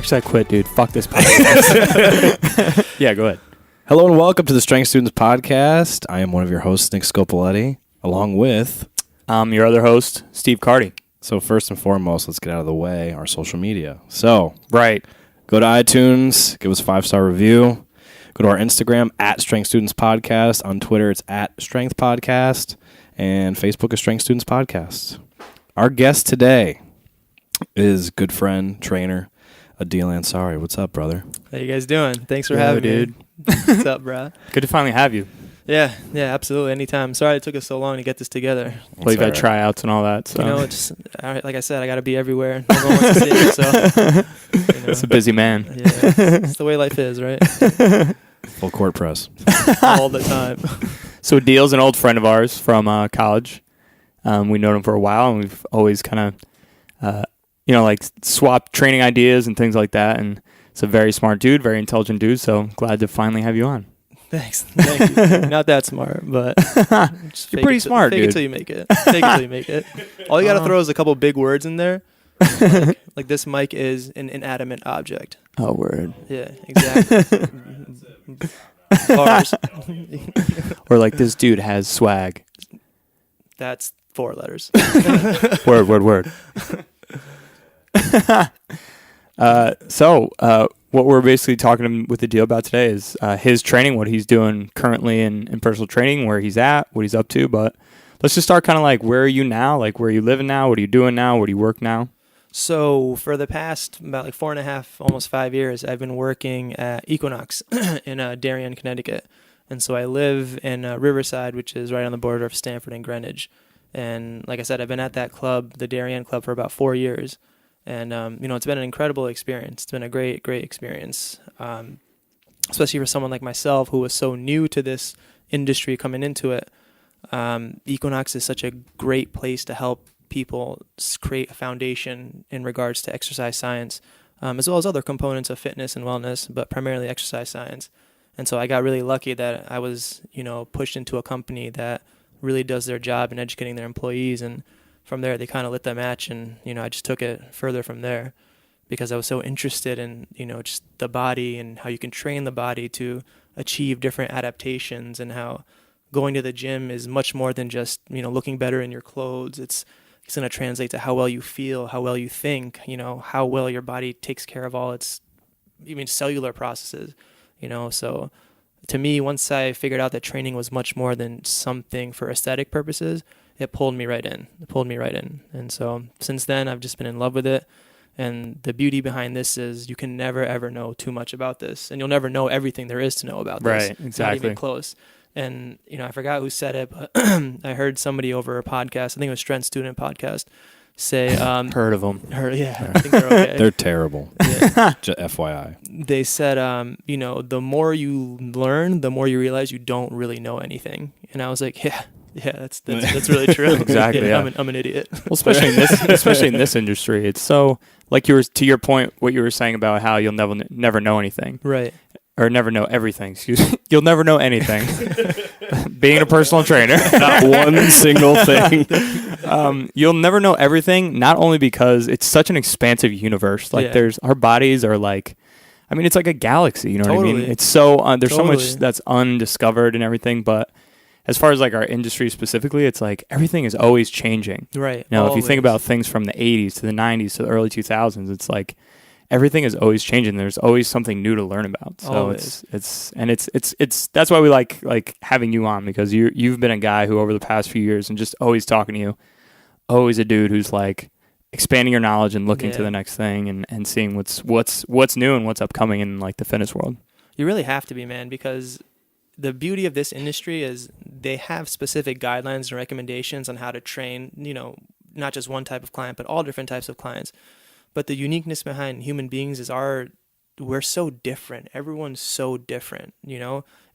Actually, I quit, dude. Fuck this podcast. Yeah, go ahead. Hello and welcome to the Strength Students Podcast. I am one of your hosts, Nick Scopoletti, along with... I'm your other host, Steve Carty. So first and foremost, let's get out of the way, our social media. So, Right. go to iTunes, give us a 5-star review. Go to our Instagram, at Strength Students Podcast. On Twitter, it's at Strength Podcast. And Facebook is Strength Students Podcast. Our guest today is good friend, trainer, Aadil Ansari. What's up, brother? How you guys doing? Thanks for having me. What's up, bro? Good to finally have you. Yeah, absolutely. Anytime. Sorry it took us so long to get this together. Well, you've had tryouts and all that. So. You know, it's like I said, I got to be everywhere. Everyone wants to see it, so. It's a busy man. Yeah, it's the way life is, right? Full court press. All the time. So Aadil's an old friend of ours from college. We've known him for a while, and we've always kind of, like swapped training ideas and things like that. And it's a very smart dude, very intelligent dude. So glad to finally have you on. Thanks. Thank you. Not that smart, but you're pretty smart, dude. Fake it till you make it. Fake it till you make it. All you got to throw is a couple big words in there. Like this mic is an inanimate object. Oh, word. Yeah, exactly. Bars. Or like this dude has swag. That's 4 letters. Word. So what we're basically talking with Aadil about today is his training, what he's doing currently in personal training, where he's at, what he's up to. But let's just start kind of like, where are you now? Like, where are you living now? What are you doing now? Where do you work now? So for the past about 4.5, almost 5 years, I've been working at Equinox in Darien, Connecticut. And so I live in Riverside, which is right on the border of Stamford and Greenwich. And like I said, I've been at that club, the Darien Club, for about 4 years. And, it's been an incredible experience. It's been a great, great experience, especially for someone like myself who was so new to this industry coming into it. Equinox is such a great place to help people create a foundation in regards to exercise science, as well as other components of fitness and wellness, but primarily exercise science. And so I got really lucky that I was, pushed into a company that really does their job in educating their employees. And from there, they kind of lit the match, and, I just took it further from there because I was so interested in, just the body and how you can train the body to achieve different adaptations, and how going to the gym is much more than just, looking better in your clothes. It's going to translate to how well you feel, how well you think, how well your body takes care of all its even cellular processes, So to me, once I figured out that training was much more than something for aesthetic purposes, it pulled me right in. And so since then, I've just been in love with it. And the beauty behind this is you can never, ever know too much about this. And you'll never know everything there is to know about this. Right, exactly. Not even close. And, I forgot who said it, but I heard somebody over a podcast, I think it was Strength Student Podcast, say... heard of them. Yeah, I think they're okay. They're terrible. Yeah. FYI. They said, the more you learn, the more you realize you don't really know anything. And I was like, yeah, that's really true. Exactly. Yeah. I'm an idiot. Well, especially in this industry, it's so, like, to your point, what you were saying about how you'll never know anything, right? Or never know everything. Excuse me. You'll never know anything. Being a personal trainer, not one single thing. You'll never know everything. Not only because it's such an expansive universe. Like our bodies are like, it's like a galaxy. You know what I mean? It's so there's so much that's undiscovered and everything, but. As far as like our industry specifically, it's like everything is always changing. Right. If you think about things from the 80s to the 90s to the early 2000s, it's like everything is always changing. There's always something new to learn about. So it's that's why we like having you on, because you've been a guy who over the past few years, and just always talking to you, always a dude who's like expanding your knowledge and looking to the next thing and seeing what's new and what's upcoming in like the fitness world. You really have to be, man, because the beauty of this industry is they have specific guidelines and recommendations on how to train, not just one type of client, but all different types of clients. But the uniqueness behind human beings is we're so different. Everyone's so different,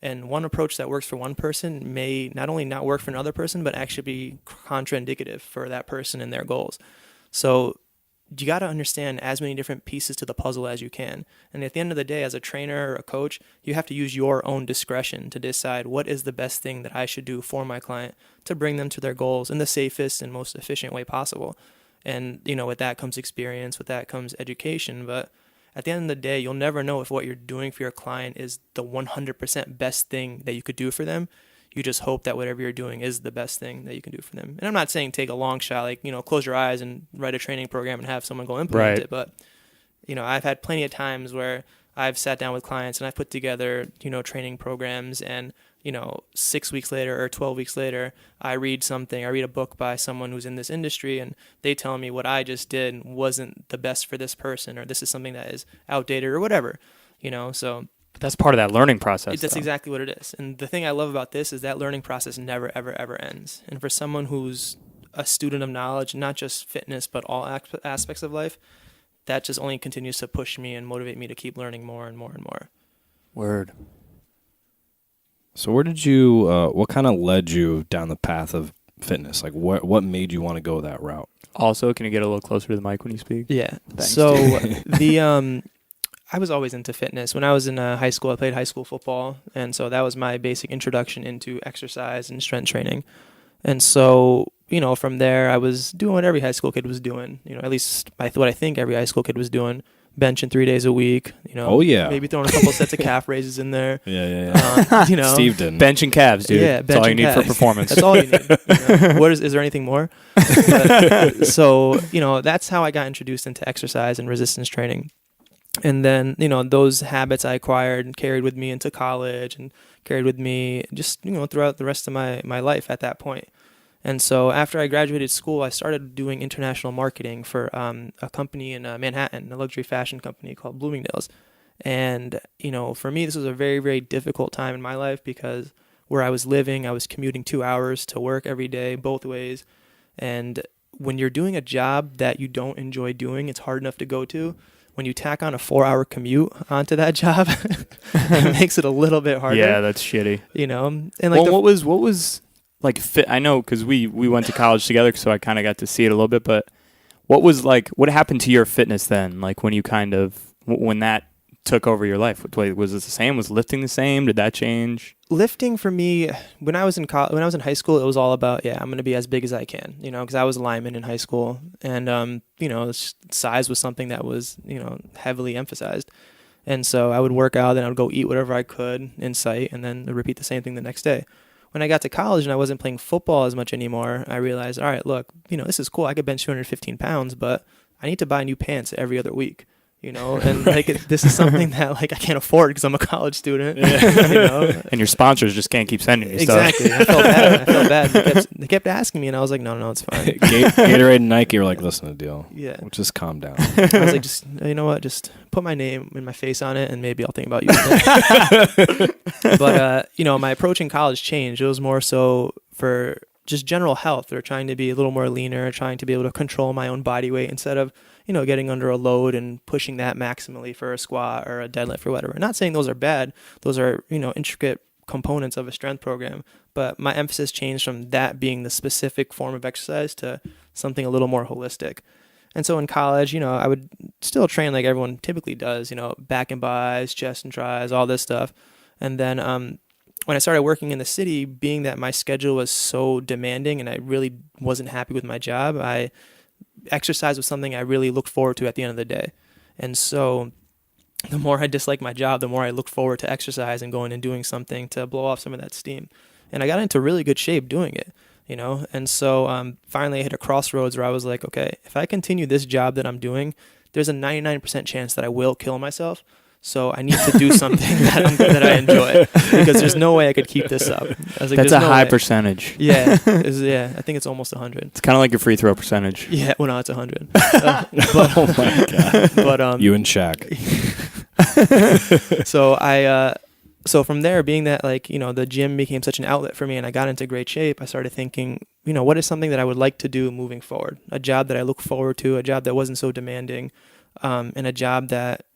and one approach that works for one person may not only not work for another person, but actually be contraindicative for that person and their goals. So you got to understand as many different pieces to the puzzle as you can. And at the end of the day, as a trainer or a coach, you have to use your own discretion to decide what is the best thing that I should do for my client to bring them to their goals in the safest and most efficient way possible. And, with that comes experience, with that comes education. But at the end of the day, you'll never know if what you're doing for your client is the 100% best thing that you could do for them. You just hope that whatever you're doing is the best thing that you can do for them. And I'm not saying take a long shot, like, close your eyes and write a training program and have someone go implement it. But, I've had plenty of times where I've sat down with clients and I've put together, training programs, and, 6 weeks later or 12 weeks later, I read a book by someone who's in this industry, and they tell me what I just did wasn't the best for this person, or this is something that is outdated or whatever, so. But that's part of that learning process. That's exactly what it is. And the thing I love about this is that learning process never, ever, ever ends. And for someone who's a student of knowledge, not just fitness, but all aspects of life, that just only continues to push me and motivate me to keep learning more and more and more. Word. So where did you, what kind of led you down the path of fitness? Like what made you want to go that route? Also, can you get a little closer to the mic when you speak? Yeah. Thanks. So I was always into fitness. When I was in high school, I played high school football. And so that was my basic introduction into exercise and strength training. And so, from there, I was doing what every high school kid was doing. At least what I think every high school kid was doing. Benching 3 days a week. Oh, yeah. Maybe throwing a couple sets of calf raises in there. Yeah. Steve didn't. Bench and calves, dude. Yeah, that's all you need for performance. That's all you need. What is there anything more? So, that's how I got introduced into exercise and resistance training. And then, those habits I acquired and carried with me into college and carried with me just, throughout the rest of my life at that point. And so after I graduated school, I started doing international marketing for a company in Manhattan, a luxury fashion company called Bloomingdale's. And, for me, this was a very, very difficult time in my life because where I was living, I was commuting 2 hours to work every day, both ways. And when you're doing a job that you don't enjoy doing, it's hard enough to go to. When you tack on a 4-hour commute onto that job, it makes it a little bit harder. Yeah, that's shitty. And like, what was like fit? I know because we went to college together, so I kind of got to see it a little bit. But what happened to your fitness then? Like when you when that took over your life, was it the same? Was lifting the same? Did that change? Lifting for me, when I was in high school, it was all about, I'm going to be as big as I can, because I was a lineman in high school, and size was something that was, heavily emphasized. And so I would work out, then I would go eat whatever I could in sight, and then repeat the same thing the next day. When I got to college and I wasn't playing football as much anymore, I realized, all right, look, this is cool. I could bench 215 pounds, but I need to buy new pants every other week. And this is something that I can't afford because I'm a college student. And your sponsors just can't keep sending you stuff. Exactly. I felt bad. They kept asking me, and I was like, no, it's fine. Gatorade and Nike were like, listen to the deal. Yeah. Well, just calm down. I was like, just just put my name and my face on it, and maybe I'll think about using it. But my approach in college changed. It was more so for just general health, or trying to be a little more leaner, trying to be able to control my own body weight instead of getting under a load and pushing that maximally for a squat or a deadlift or whatever. Not saying those are bad. Those are, intricate components of a strength program. But my emphasis changed from that being the specific form of exercise to something a little more holistic. And so in college, I would still train like everyone typically does, back and bis, chest and tris, all this stuff. And then when I started working in the city, being that my schedule was so demanding and I really wasn't happy with my job, exercise was something I really looked forward to at the end of the day. And so the more I disliked my job, the more I looked forward to exercise and going and doing something to blow off some of that steam. And I got into really good shape doing it, And so finally I hit a crossroads where I was like, okay, if I continue this job that I'm doing, there's a 99% chance that I will kill myself. So I need to do something that I enjoy, because there's no way I could keep this up. I was like, that's a high way. percentage. Yeah, I think it's almost 100. It's kind of like your free throw percentage. Yeah, well, no, it's 100. Oh my god! But you and Shaq. So from there, being that the gym became such an outlet for me, and I got into great shape, I started thinking, what is something that I would like to do moving forward? A job that I look forward to, a job that wasn't so demanding, and a job that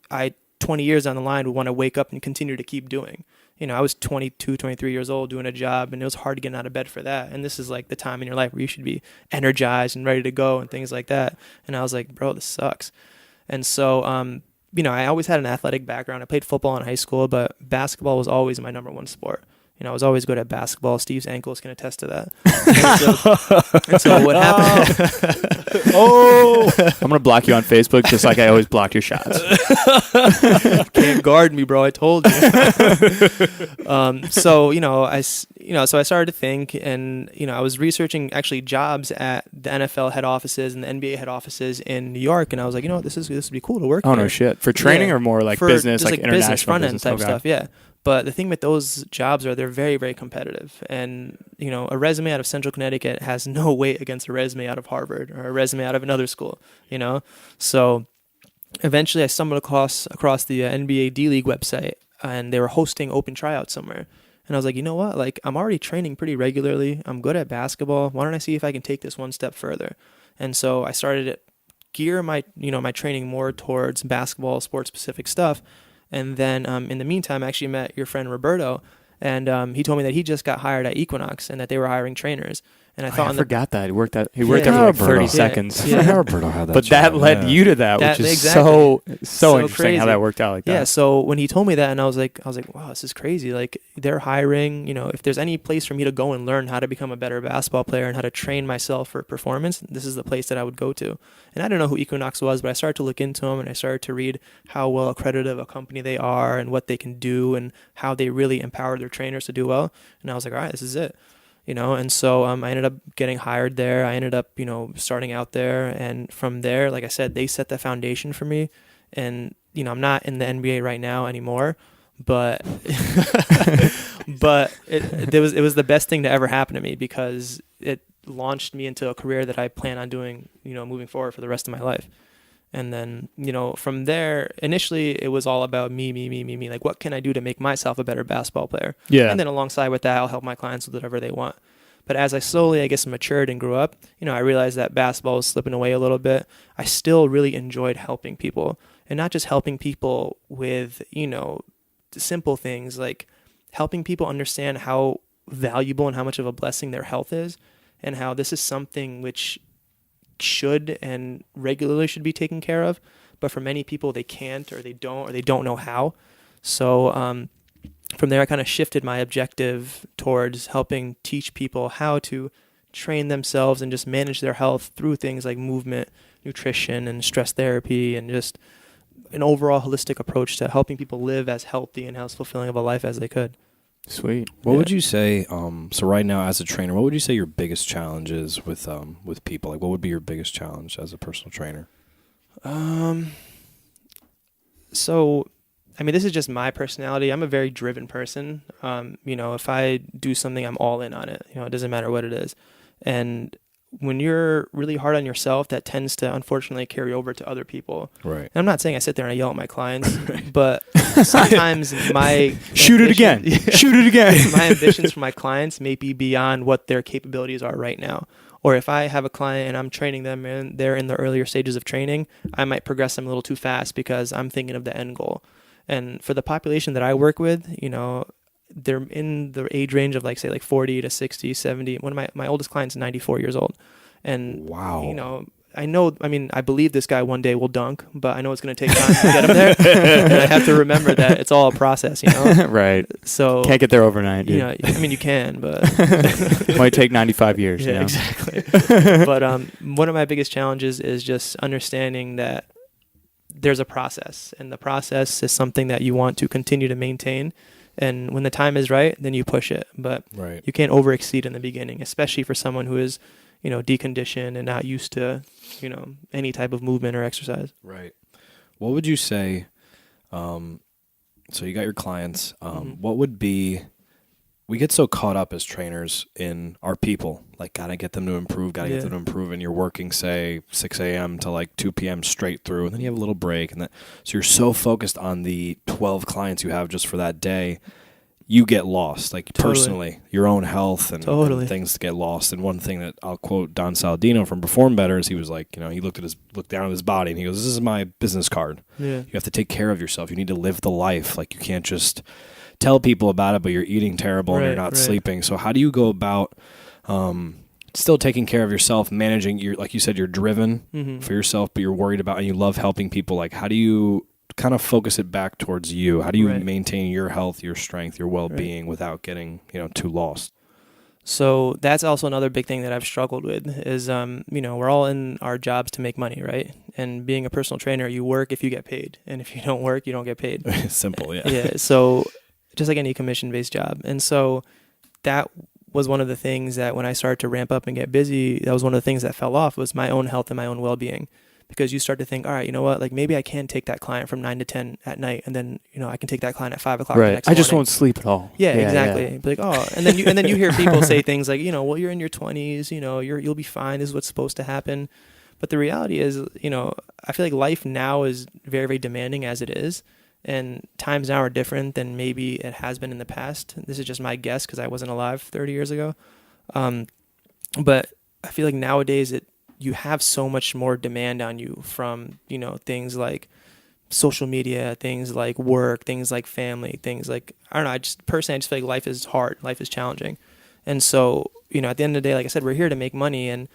20 years down the line would want to wake up and continue to keep doing. I was 22, 23 years old doing a job, and it was hard to get out of bed for that. And this is like the time in your life where you should be energized and ready to go and things like that. And I was like, bro, this sucks. And so, I always had an athletic background. I played football in high school, but basketball was always my number one sport. I was always good at basketball. Steve's ankles can attest to that. And so what happened? I'm gonna block you on Facebook just like I always block your shots. Can't guard me, bro. I told you. So I started to think, and I was researching actually jobs at the NFL head offices and the NBA head offices in New York, and I was like, this would be cool to work. Oh there. no shit! For training or more like for business, just like international business, front end type okay. stuff. Yeah. But the thing with those jobs they're very, very competitive. And, a resume out of Central Connecticut has no weight against a resume out of Harvard or a resume out of another school, So eventually I stumbled across the NBA D-League website, and they were hosting open tryouts somewhere. And I was like, you know what? Like, I'm already training pretty regularly. I'm good at basketball. Why don't I see if I can take this one step further? And so I started to gear my training more towards basketball, sports-specific stuff. And then in the meantime, I actually met your friend Roberto, and he told me that he just got hired at Equinox and that they were hiring trainers. And I forgot that he worked there for like 30 seconds. Yeah, Roberto had that. But that led you to that, which is so interesting crazy. how that worked out like that. Yeah. So when he told me that, and I was like, wow, this is crazy. Like, they're hiring. If there's any place for me to go and learn how to become a better basketball player and how to train myself for performance, this is the place that I would go to. And I didn't know who Equinox was, but I started to look into them, and I started to read how well accredited of a company they are and what they can do and how they really empower their trainers to do well. And I was like, all right, this is it. And so I ended up getting hired there. I ended up, starting out there. And from there, like I said, they set the foundation for me. And, I'm not in the NBA right now anymore, but it was the best thing to ever happen to me, because it launched me into a career that I plan on doing, moving forward for the rest of my life. And then, from there, initially it was all about me. Like, what can I do to make myself a better basketball player? Yeah. And then alongside with that, I'll help my clients with whatever they want. But as I slowly, matured and grew up, I realized that basketball was slipping away a little bit. I still really enjoyed helping people, and not just helping people with, simple things, like helping people understand how valuable and how much of a blessing their health is, and how this is something which should and regularly should be taken care of, but for many people they can't, or they don't know how. So from there I kind of shifted my objective towards helping teach people how to train themselves and just manage their health through things like movement, nutrition, and stress therapy, and just an overall holistic approach to helping people live as healthy and as fulfilling of a life as they could. Sweet. What would you say, so right now as a trainer, what would you say your biggest challenge is with people? Like, what would be your biggest challenge as a personal trainer? So, this is just my personality. I'm a very driven person. If I do something, I'm all in on it. It doesn't matter what it is. And when you're really hard on yourself, that tends to unfortunately carry over to other people. Right. And I'm not saying I sit there and I yell at my clients, but sometimes my shoot it again. My ambitions for my clients may be beyond what their capabilities are right now. Or if I have a client and I'm training them and they're in the earlier stages of training, I might progress them a little too fast because I'm thinking of the end goal. And for the population that I work with, they're in the age range of 40 to 60, 70. One of my oldest clients is 94 years old. And, wow. I believe this guy one day will dunk, but I know it's going to take time to get him there. And I have to remember that it's all a process, Right. So can't get there overnight, dude. You can, but it might take 95 years. Yeah, exactly. But one of my biggest challenges is just understanding that there's a process, and the process is something that you want to continue to maintain. And when the time is right, then you push it. But you can't overexceed in the beginning, especially for someone who is, deconditioned and not used to, any type of movement or exercise. Right. What would you say? So you got your clients. What would be? We get so caught up as trainers in our people. Like, gotta get them to improve. Gotta get them to improve. And you're working, say, 6 a.m. to 2 p.m. straight through, and then you have a little break, and so you're so focused on the 12 clients you have just for that day, you get lost. Personally, your own health and things get lost. And one thing that I'll quote Don Saladino from Perform Better is he was like, he looked down at his body and he goes, "This is my business card. Yeah. You have to take care of yourself. You need to live the life. You can't just tell people about it, but you're eating terrible and you're not sleeping." So how do you go about still taking care of yourself, managing like you said, you're driven for yourself, but you're worried about and you love helping people. How do you kind of focus it back towards you. How do you maintain your health, your strength, your well-being without getting, too lost? So that's also another big thing that I've struggled with is, we're all in our jobs to make money, right? And being a personal trainer, you work if you get paid. And if you don't work, you don't get paid. Simple, yeah. Yeah. So just like any commission-based job. And so that was one of the things that when I started to ramp up and get busy, that was one of the things that fell off was my own health and my own well-being. Because you start to think, all right, you know what? Like maybe I can take that client from 9 to 10 at night, and then I can take that client at 5 o'clock. Right. The next I just morning. won't sleep at all. Yeah, exactly. Yeah. Be like, and then you hear people say things like, well, you're in your 20s, you'll be fine. This is what's supposed to happen. But the reality is, I feel like life now is very, very demanding as it is, and times now are different than maybe it has been in the past. This is just my guess because I wasn't alive 30 years ago. But I feel like nowadays you have so much more demand on you from, things like social media, things like work, things like family, things like, I don't know, I just feel like life is hard, life is challenging. And so, at the end of the day, like I said, we're here to make money, and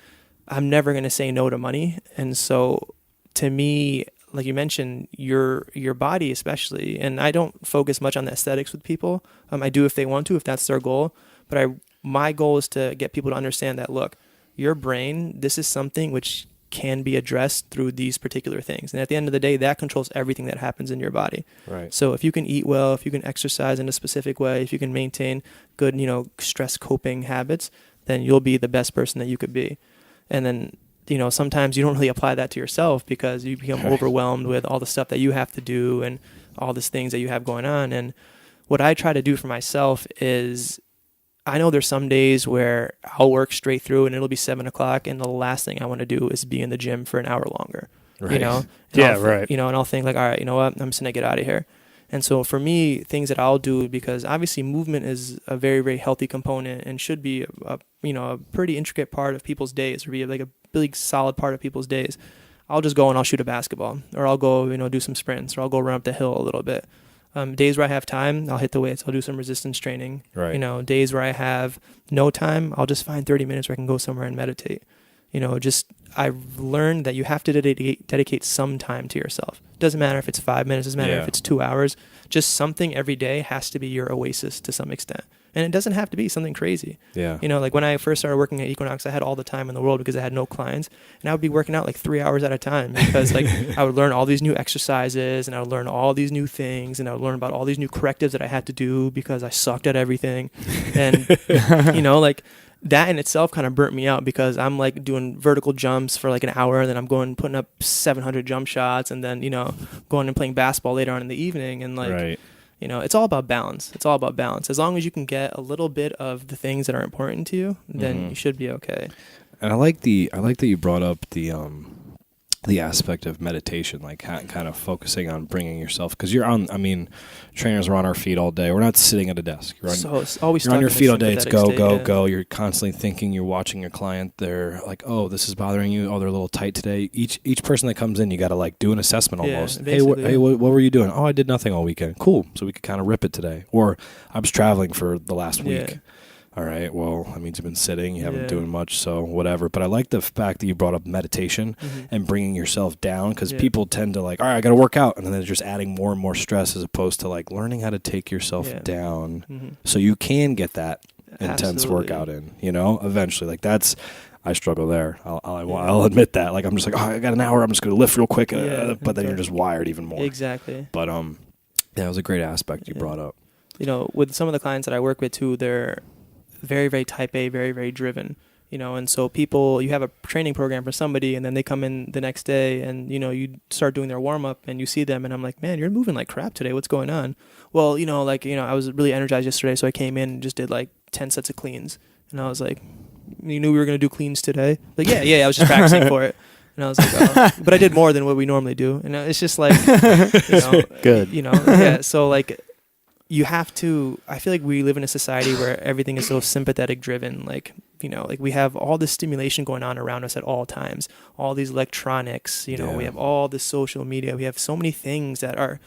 I'm never going to say no to money. And so to me, like you mentioned, your body especially, and I don't focus much on the aesthetics with people. I do if they want to, if that's their goal. But my goal is to get people to understand that, look, your brain, this is something which can be addressed through these particular things. And at the end of the day, that controls everything that happens in your body. Right. So if you can eat well, if you can exercise in a specific way, if you can maintain good, stress coping habits, then you'll be the best person that you could be. And then, sometimes you don't really apply that to yourself because you become overwhelmed with all the stuff that you have to do and all these things that you have going on. And what I try to do for myself is, I know there's some days where I'll work straight through and it'll be 7 o'clock, and the last thing I want to do is be in the gym for an hour longer. Right. And I'll think like, all right, you know what? I'm just gonna get out of here. And so for me, things that I'll do, because obviously movement is a very, very healthy component and should be a pretty intricate part of people's days, or be like a big solid part of people's days. I'll just go and I'll shoot a basketball, or I'll go, do some sprints, or I'll go run up the hill a little bit. Days where I have time, I'll hit the weights. I'll do some resistance training. Right. Days where I have no time, I'll just find 30 minutes where I can go somewhere and meditate. I've learned that you have to dedicate some time to yourself. Doesn't matter if it's 5 minutes, doesn't matter if it's 2 hours. Just something every day has to be your oasis to some extent. And it doesn't have to be something crazy. Yeah. Like when I first started working at Equinox, I had all the time in the world because I had no clients. And I would be working out like 3 hours at a time because I would learn all these new exercises, and I would learn all these new things, and I would learn about all these new correctives that I had to do because I sucked at everything. And, that in itself kind of burnt me out because I'm like doing vertical jumps for like an hour, and then I'm putting up 700 jump shots, and then, going and playing basketball later on in the evening. And it's all about balance. It's all about balance. As long as you can get a little bit of the things that are important to you, then you should be okay. And I like that you brought up the aspect of meditation, like kind of focusing on bringing yourself, because trainers are on our feet all day. We're not sitting at a desk. You're on your feet all day. It's go. You're constantly thinking. You're watching your client. They're like, oh, this is bothering you. Oh, they're a little tight today. Each person that comes in, you got to like do an assessment almost. Hey, what were you doing? Oh, I did nothing all weekend. Cool. So we could kind of rip it today. Or I was traveling for the last week. All right, well, that means you've been sitting, you haven't been doing much, so whatever. But I like the fact that you brought up meditation and bringing yourself down, because people tend to like, all right, I got to work out, and then they're just adding more and more stress, as opposed to like learning how to take yourself down so you can get that intense workout in, eventually. Like I struggle there. I'll admit that. Like I'm just like, oh, I got an hour, I'm just going to lift real quick, but then you're just wired even more. Exactly. But that was a great aspect you brought up. With some of the clients that I work with too, they're very, very type A, very, very driven, and so you have a training program for somebody, and then they come in the next day, and, you start doing their warm up, and you see them, and I'm like, man, you're moving like crap today. What's going on? Well, I was really energized yesterday, so I came in and just did like 10 sets of cleans, and I was like, you knew we were going to do cleans today? Like, yeah, I was just practicing for it. And I was like, oh. But I did more than what we normally do. And it's just like, good. So like, you have to, I feel like we live in a society where everything is so sympathetic driven. Like, like we have all this stimulation going on around us at all times, all these electronics, we have all this social media. We have so many things that are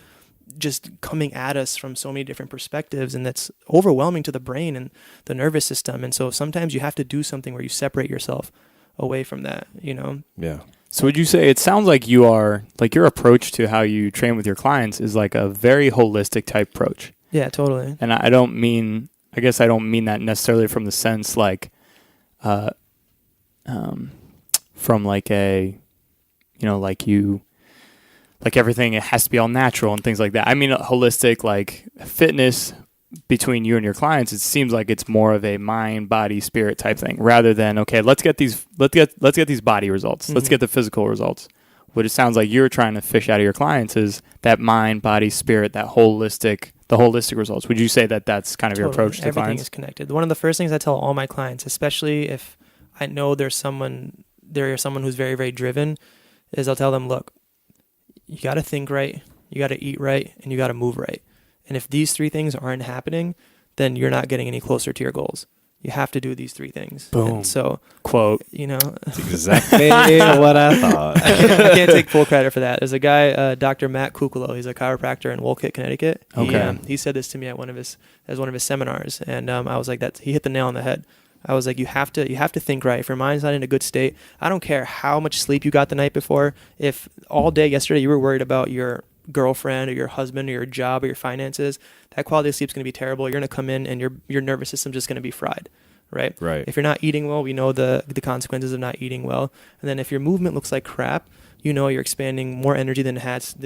just coming at us from so many different perspectives, and that's overwhelming to the brain and the nervous system. And so sometimes you have to do something where you separate yourself away from that, Yeah. So would you say, it sounds like you are, like your approach to how you train with your clients is like a very holistic type approach. Yeah, totally. And I guess I don't mean that necessarily from the sense like, from like a, like everything, it has to be all natural and things like that. I mean, holistic, like fitness between you and your clients, it seems like it's more of a mind, body, spirit type thing rather than, okay, let's get these body results. Let's get the physical results. What it sounds like you're trying to fish out of your clients is that mind, body, spirit, the holistic results. Would you say that that's kind of your approach to Everything clients? is connected. One of the first things I tell all my clients, especially if I know there's someone who's very, very driven, is I'll tell them, look, you got to think right, you got to eat right, and you got to move right. And if these three things aren't happening, then you're not getting any closer to your goals. You have to do these three things. Boom. And so, quote. That's exactly what I thought. I can't take full credit for that. There's a guy, Dr. Matt Kukolo. He's a chiropractor in Wolcott, Connecticut. Okay. He said this to me at one of his seminars, and I was like, he hit the nail on the head. I was like, you have to think right. If your mind's not in a good state, I don't care how much sleep you got the night before. If all day yesterday you were worried about your girlfriend or your husband or your job or your finances, that quality of sleep is going to be terrible. You're going to come in and your nervous system just going to be fried, right? Right. If you're not eating well, we know the consequences of not eating well. And then if your movement looks like crap, you know you're expanding more energy than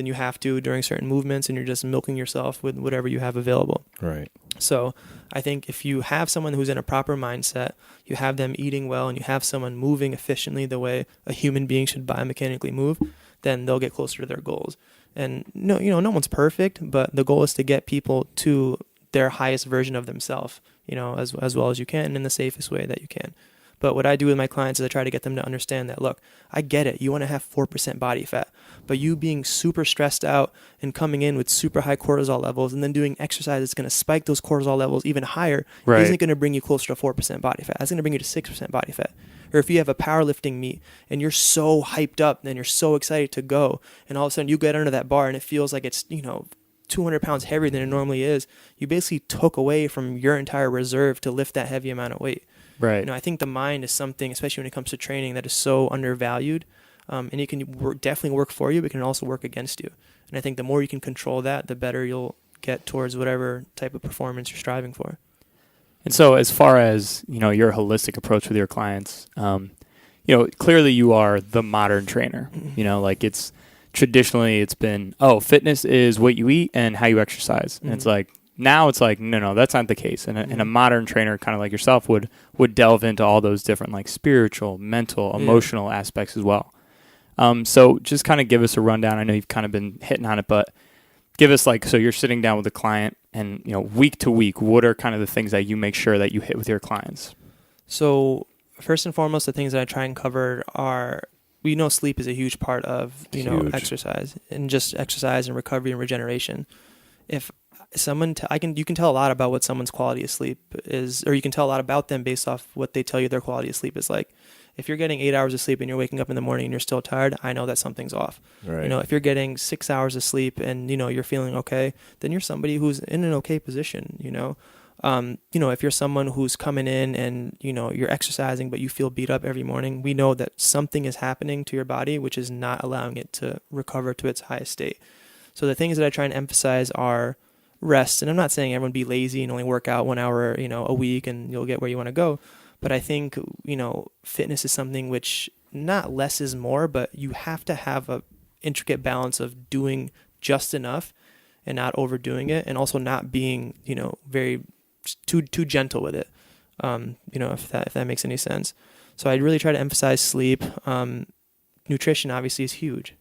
you have to during certain movements, and you're just milking yourself with whatever you have available. Right. So I think if you have someone who's in a proper mindset, you have them eating well, and you have someone moving efficiently the way a human being should biomechanically move, then they'll get closer to their goals. And no one's perfect, but the goal is to get people to their highest version of themselves, as well as you can, and in the safest way that you can. But what I do with my clients is I try to get them to understand that, look, I get it. You want to have 4% body fat, but you being super stressed out and coming in with super high cortisol levels and then doing exercise that's going to spike those cortisol levels even higher isn't going to bring you closer to 4% body fat. That's going to bring you to 6% body fat. Or if you have a powerlifting meet and you're so hyped up and you're so excited to go, and all of a sudden you get under that bar and it feels like it's, 200 pounds heavier than it normally is, you basically took away from your entire reserve to lift that heavy amount of weight. Right. I think the mind is something, especially when it comes to training, that is so undervalued, and it can definitely work for you, but it can also work against you. And I think the more you can control that, the better you'll get towards whatever type of performance you're striving for. And so as far as, your holistic approach with your clients, clearly you are the modern trainer. Like it's traditionally it's been, fitness is what you eat and how you exercise. And it's like, now it's like, no, that's not the case. And a modern trainer, kind of like yourself, would delve into all those different like spiritual, mental, emotional aspects as well. So just kind of give us a rundown. I know you've kind of been hitting on it, but give us so you're sitting down with a client and, week to week, what are kind of the things that you make sure that you hit with your clients? So first and foremost, the things that I try and cover are, we know sleep is a huge part of, exercise, and just exercise and recovery and regeneration. If someone, you can tell a lot about what someone's quality of sleep is, or you can tell a lot about them based off what they tell you their quality of sleep is like. If you're getting 8 hours of sleep and you're waking up in the morning and you're still tired, I know that something's off. Right. If you're getting 6 hours of sleep and, you're feeling okay, then you're somebody who's in an okay position, if you're someone who's coming in and, you're exercising, but you feel beat up every morning, we know that something is happening to your body, which is not allowing it to recover to its highest state. So the things that I try and emphasize are rest. And I'm not saying everyone be lazy and only work out 1 hour, a week and you'll get where you want to go. But I think, fitness is something which not less is more, but you have to have a intricate balance of doing just enough and not overdoing it, and also not being, very too gentle with it. If that makes any sense. So I really try to emphasize sleep. Nutrition obviously is huge.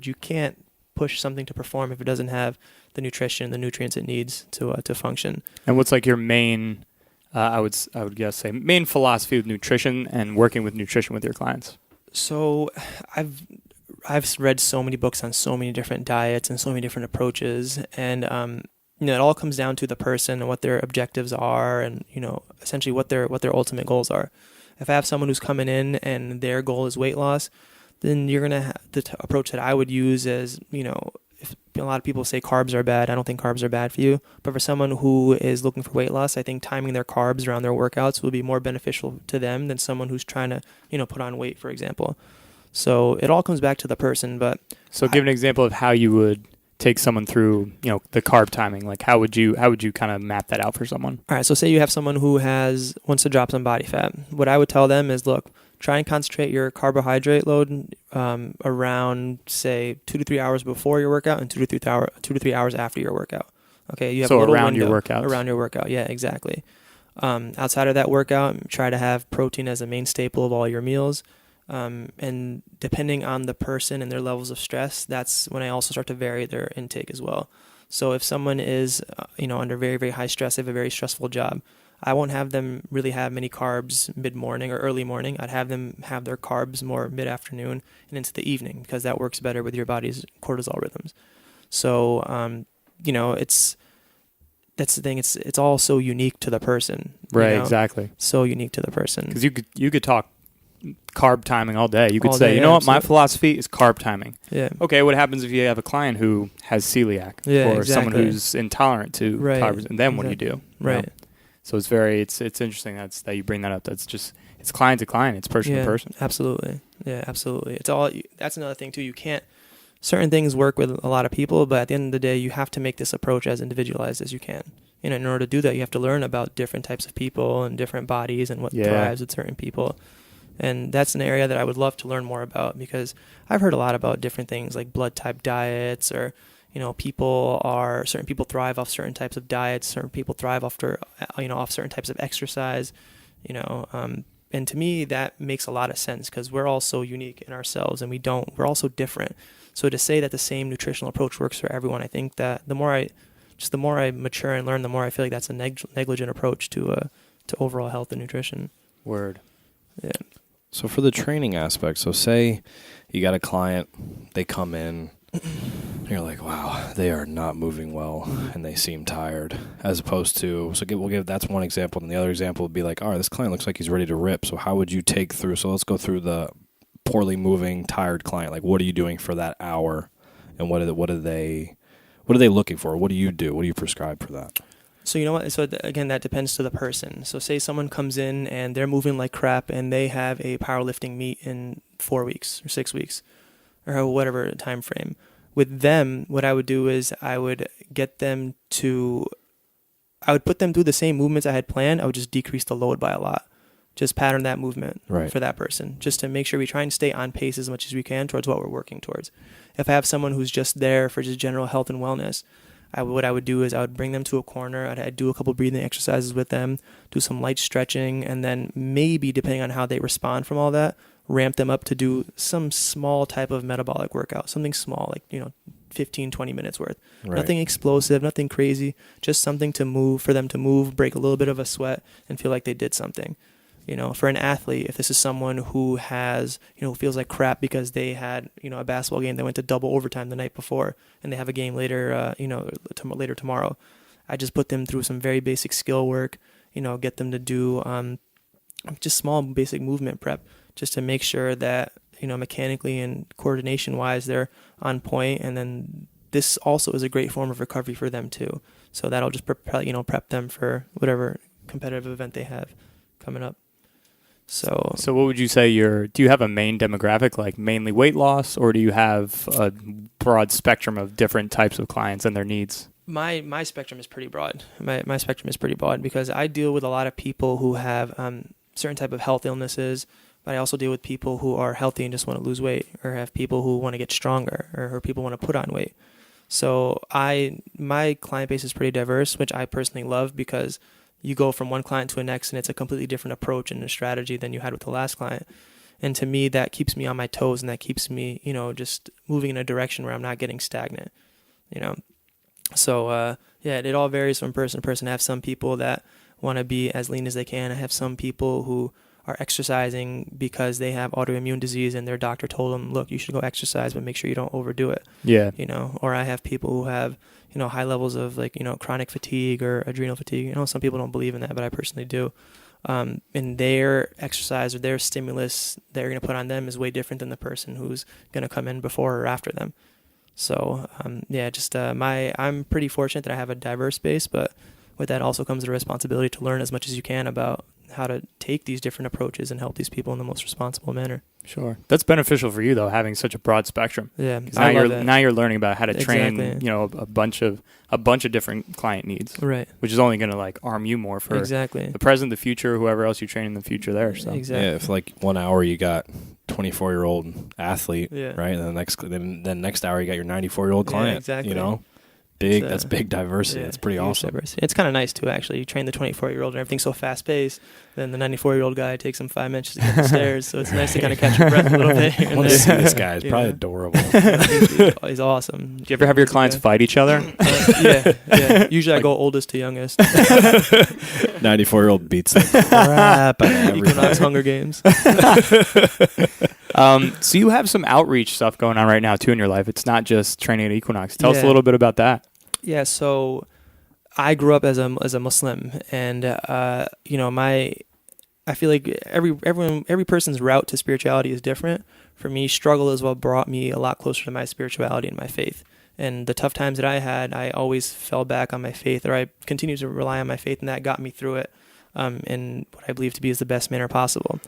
You can't push something to perform if it doesn't have the nutrition, the nutrients it needs to function. And what's your main, I would guess say main philosophy of nutrition and working with nutrition with your clients? So I've read so many books on so many different diets and so many different approaches, and it all comes down to the person and what their objectives are, and essentially what their ultimate goals are. If I have someone who's coming in and their goal is weight loss, then you're gonna have the approach that I would use is, if a lot of people say carbs are bad, I don't think carbs are bad for you. But for someone who is looking for weight loss, I think timing their carbs around their workouts will be more beneficial to them than someone who's trying to, put on weight, for example. So it all comes back to the person. But so give an example of how you would take someone through, the carb timing. Like how would you kind of map that out for someone? All right, so say you have someone who wants to drop some body fat. What I would tell them is, look, try and concentrate your carbohydrate load around, say, 2 to 3 hours before your workout and 2 to 3 hours after your workout. Okay, you have so a little around window your workout. Around your workout, yeah, exactly. Outside of that workout, try to have protein as a main staple of all your meals. And depending on the person and their levels of stress, that's when I also start to vary their intake as well. So if someone is, under very, very high stress, they have a very stressful job, I won't have them really have many carbs mid-morning or early morning. I'd have them have their carbs more mid-afternoon and into the evening, because that works better with your body's cortisol rhythms. So, that's the thing. It's all so unique to the person. Right, exactly. So unique to the person. Because you could talk carb timing all day. You could All say, day, you know what, my absolutely. philosophy is carb timing. Yeah. Okay, what happens if you have a client who has celiac or someone exactly. who's intolerant to Right. carbs, and then what do you do? You know? Right. So it's interesting that you bring that up. That's just, it's client to client. It's person to person. Absolutely. Yeah, absolutely. That's another thing too. You can't, certain things work with a lot of people, but at the end of the day, you have to make this approach as individualized as you can. In order to do that, you have to learn about different types of people and different bodies and what thrives with certain people. And that's an area that I would love to learn more about, because I've heard a lot about different things like blood type diets, or, certain people thrive off certain types of diets, certain people thrive off certain types of exercise, and to me, that makes a lot of sense, because we're all so unique in ourselves, and we're all so different. So to say that the same nutritional approach works for everyone, I think that the more I mature and learn, the more I feel like that's a negligent approach to overall health and nutrition. Word. Yeah. So for the training aspect, so say you got a client, they come in, you're like, wow, they are not moving well, and they seem tired, as opposed to, that's one example, and the other example would be like, all right, this client looks like he's ready to rip, so how would you take through, so let's go through the poorly moving, tired client, like what are you doing for that hour, and what are they looking for, what do you do, what do you prescribe for that? So you know what? So again, that depends to the person. So say someone comes in and they're moving like crap, and they have a powerlifting meet in 4 weeks or 6 weeks, or whatever time frame. With them, what I would do is I would put them through the same movements I had planned. I would just decrease the load by a lot. Just pattern that movement for that person, just to make sure we try and stay on pace as much as we can towards what we're working towards. If I have someone who's just there for just general health and wellness, what I would do is I would bring them to a corner. I'd do a couple breathing exercises with them, do some light stretching, and then maybe, depending on how they respond from all that, ramp them up to do some small type of metabolic workout, something small, like 15, 20 minutes worth. Right. Nothing explosive, nothing crazy, just something for them to move, break a little bit of a sweat, and feel like they did something. For an athlete, if this is someone who has, feels like crap because they had, a basketball game, they went to double overtime the night before, and they have a game later, later tomorrow, I just put them through some very basic skill work, get them to do just small basic movement prep, just to make sure that, mechanically and coordination wise, they're on point. And then this also is a great form of recovery for them too. So that'll just prep them for whatever competitive event they have coming up. So what would you say do you have a main demographic, like mainly weight loss, or do you have a broad spectrum of different types of clients and their needs? My spectrum is pretty broad. My spectrum is pretty broad, because I deal with a lot of people who have certain type of health illnesses, but I also deal with people who are healthy and just want to lose weight, or have people who want to get stronger, or people want to put on weight. So my client base is pretty diverse, which I personally love, because you go from one client to the next and it's a completely different approach and a strategy than you had with the last client. And to me, that keeps me on my toes, and that keeps me, just moving in a direction where I'm not getting stagnant, So, it all varies from person to person. I have some people that want to be as lean as they can. I have some people who are exercising because they have autoimmune disease and their doctor told them, look, you should go exercise, but make sure you don't overdo it. Yeah. Or I have people who have, high levels of chronic fatigue or adrenal fatigue. Some people don't believe in that, but I personally do. And their exercise or their stimulus they're going to put on them is way different than the person who's going to come in before or after them. So, I'm pretty fortunate that I have a diverse base, but with that also comes the responsibility to learn as much as you can about how to take these different approaches and help these people in the most responsible manner. Sure. That's beneficial for you though, having such a broad spectrum. Yeah. Now you're learning about how to train, Exactly. a bunch of different client needs. Right. Which is only going to like arm you more for exactly the present, the future, whoever else you train in the future there. So exactly. Yeah, if like 1 hour you got 24-year-old athlete, Yeah. right? And then next hour you got your 94-year-old client. Yeah, exactly. You know, that's big diversity. Yeah, That's pretty huge awesome. diversity. It's kind of nice too, actually. You train the 24-year-old and everything's so fast paced. Then the 94-year-old guy takes him 5 minutes to get the stairs. So it's nice to kind of catch your breath a little bit. I want to see this guy. He's probably adorable. He's awesome. do you ever have your clients fight each other? Yeah. Usually I go oldest to youngest. 94-year-old beats the crap out of everybody. Equinox Hunger Games. So you have some outreach stuff going on right now too in your life. It's not just training at Equinox. Tell us a Yeah. little bit about that. Yeah, so I grew up as a Muslim, and I feel like every person's route to spirituality is different. For me, struggle is what brought me a lot closer to my spirituality and my faith. And the tough times that I had, I always fell back on my faith, or I continued to rely on my faith, and that got me through it in what I believe to be is the best manner possible.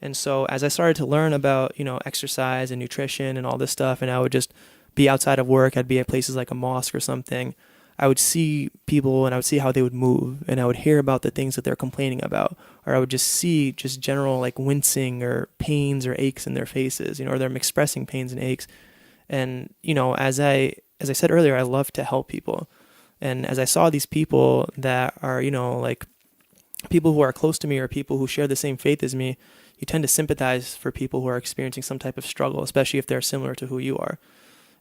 And so as I started to learn about, exercise and nutrition and all this stuff, and I would just be outside of work, I'd be at places like a mosque or something, I would see people and I would see how they would move, and I would hear about the things that they're complaining about, or I would just see just general like wincing or pains or aches in their faces, or them expressing pains and aches. And, as I said earlier, I love to help people. And as I saw these people that are, like people who are close to me or people who share the same faith as me, you tend to sympathize for people who are experiencing some type of struggle, especially if they're similar to who you are.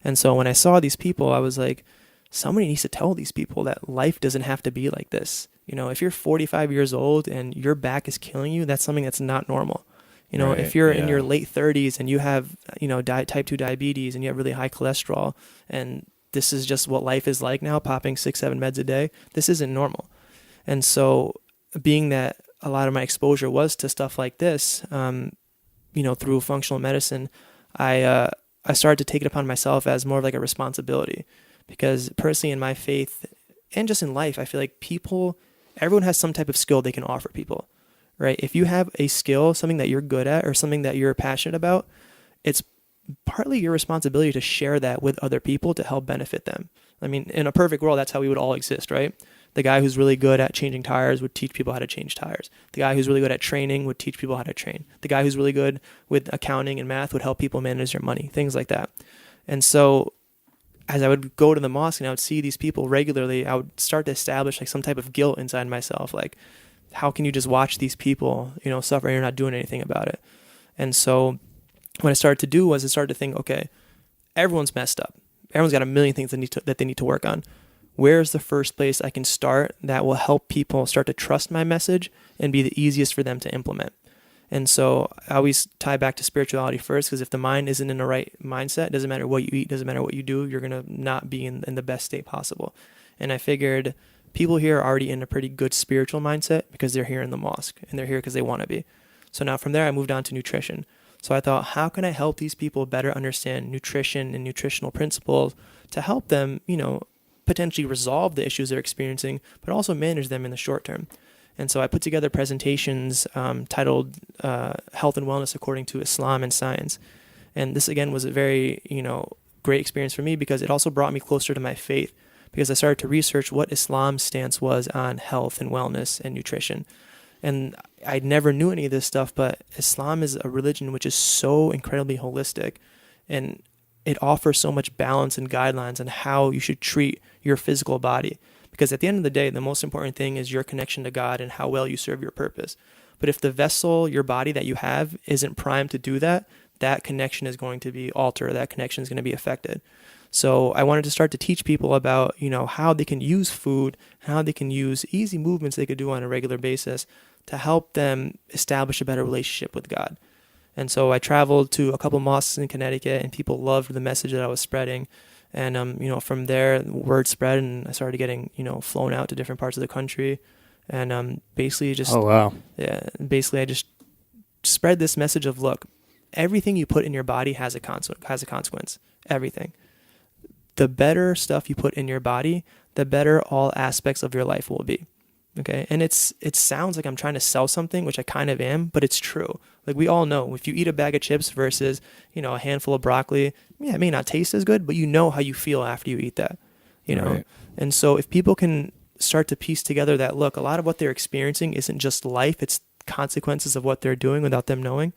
And so when I saw these people, I was like, somebody needs to tell these people that life doesn't have to be like this. If you're 45 years old and your back is killing you, that's something that's not normal. Right, if you're in your late 30s and you have, type 2 diabetes and you have really high cholesterol, and this is just what life is like now, popping 6-7 meds a day, this isn't normal. And so being that a lot of my exposure was to stuff like this, through functional medicine, I started to take it upon myself as more of like a responsibility, because personally in my faith and just in life, I feel like everyone has some type of skill they can offer people, right? If you have a skill, something that you're good at or something that you're passionate about, it's partly your responsibility to share that with other people to help benefit them. I mean, in a perfect world, that's how we would all exist, right? The guy who's really good at changing tires would teach people how to change tires. The guy who's really good at training would teach people how to train. The guy who's really good with accounting and math would help people manage their money, things like that. And so as I would go to the mosque and I would see these people regularly, I would start to establish like some type of guilt inside myself. Like, how can you just watch these people, suffer and you're not doing anything about it? And so what I started to do was I started to think, okay, everyone's messed up. Everyone's got a million things that they need to work on. Where's the first place I can start that will help people start to trust my message and be the easiest for them to implement? And so I always tie back to spirituality first, because if the mind isn't in the right mindset, it doesn't matter what you eat, doesn't matter what you do, you're going to not be in the best state possible. And I figured people here are already in a pretty good spiritual mindset because they're here in the mosque and they're here because they want to be. So now from there, I moved on to nutrition. So I thought, how can I help these people better understand nutrition and nutritional principles to help them, potentially resolve the issues they're experiencing, but also manage them in the short term. And so I put together presentations titled Health and Wellness According to Islam and Science. And this, again, was a very, great experience for me because it also brought me closer to my faith, because I started to research what Islam's stance was on health and wellness and nutrition. And I never knew any of this stuff, but Islam is a religion which is so incredibly holistic, and it offers so much balance and guidelines on how you should treat your physical body. Because at the end of the day, the most important thing is your connection to God and how well you serve your purpose. But if the vessel, your body that you have, isn't primed to do that, that connection is going to be altered. That connection is going to be affected. So I wanted to start to teach people about, how they can use food, how they can use easy movements they could do on a regular basis to help them establish a better relationship with God. And so I traveled to a couple mosques in Connecticut, and people loved the message that I was spreading. And, from there, word spread, and I started getting, flown out to different parts of the country. And basically just... Oh, wow. Yeah, basically I just spread this message of, look, everything you put in your body has a consequence. Everything. The better stuff you put in your body, the better all aspects of your life will be. Okay. And it sounds like I'm trying to sell something, which I kind of am, but it's true. Like we all know if you eat a bag of chips versus, a handful of broccoli, yeah, it may not taste as good, but you know how you feel after you eat that, Right. And so if people can start to piece together that, look, a lot of what they're experiencing isn't just life, it's consequences of what they're doing without them knowing,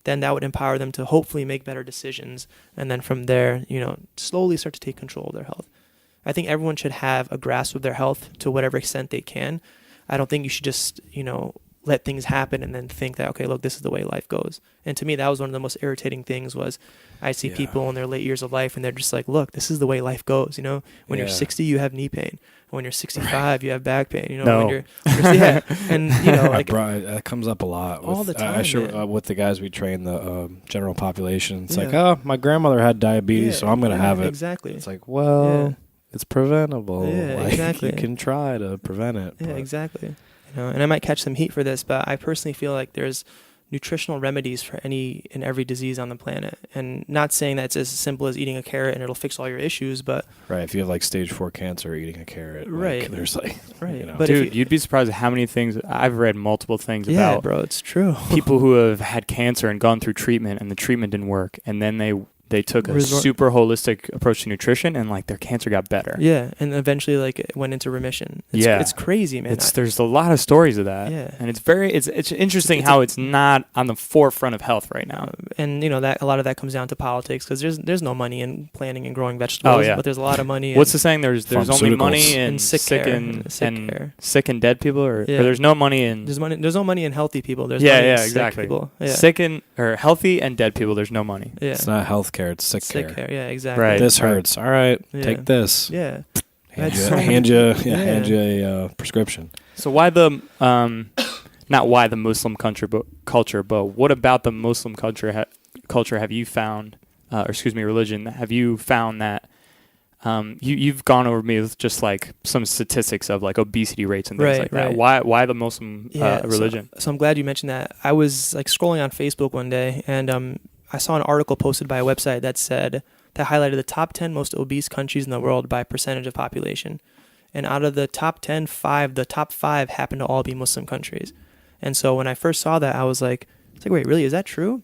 then that would empower them to hopefully make better decisions. And then from there, slowly start to take control of their health. I think everyone should have a grasp of their health to whatever extent they can. I don't think you should just, let things happen and then think that, okay, look, this is the way life goes. And to me, that was one of the most irritating things was I see people in their late years of life and they're just like, look, this is the way life goes. When you're 60, you have knee pain. When you're 65, you have back pain. No. When you're and That comes up a lot all the time. With the guys we train, the general population. It's like, oh, my grandmother had diabetes, so I'm gonna have it. Exactly. It's like, well, it's preventable. Yeah, like, exactly. You can try to prevent it. Yeah, but. exactly. And I might catch some heat for this, but I personally feel like there's nutritional remedies for any and every disease on the planet. And not saying that it's as simple as eating a carrot and it'll fix all your issues, but Right, if you have like stage 4 cancer, eating a carrot, right, like, there's like, right. But dude, you'd be surprised at how many things I've read multiple things yeah, about. bro, it's true. People who have had cancer and gone through treatment and the treatment didn't work, and then they took a super holistic approach to nutrition and like their cancer got better. Yeah, and eventually like it went into remission. It's crazy, man. There's a lot of stories of that. Yeah, and it's interesting how it's not on the forefront of health right now. And that a lot of that comes down to politics because there's no money in planting and growing vegetables. Oh, yeah. But there's a lot of money. What's the saying? There's only money in sick and dead people, or there's no money in there's no money in healthy people. There's money in exactly. Sick people. Yeah. Sick or healthy and dead people. There's no money. Yeah. It's not healthcare, it's sick care. Yeah, exactly. Right. This hurts. All right, take this. Yeah. Hand you a prescription. So why not why the Muslim culture, but what about the Muslim culture have you found, religion, have you found that you've gone over me with just like some statistics of like obesity rates and things like that. Why the Muslim religion? So I'm glad you mentioned that. I was like scrolling on Facebook one day and I saw an article posted by a website that highlighted the top 10 most obese countries in the world by percentage of population. And out of the top 10, the top 5 happen to all be Muslim countries. And so when I first saw that, I was like, wait, really? Is that true?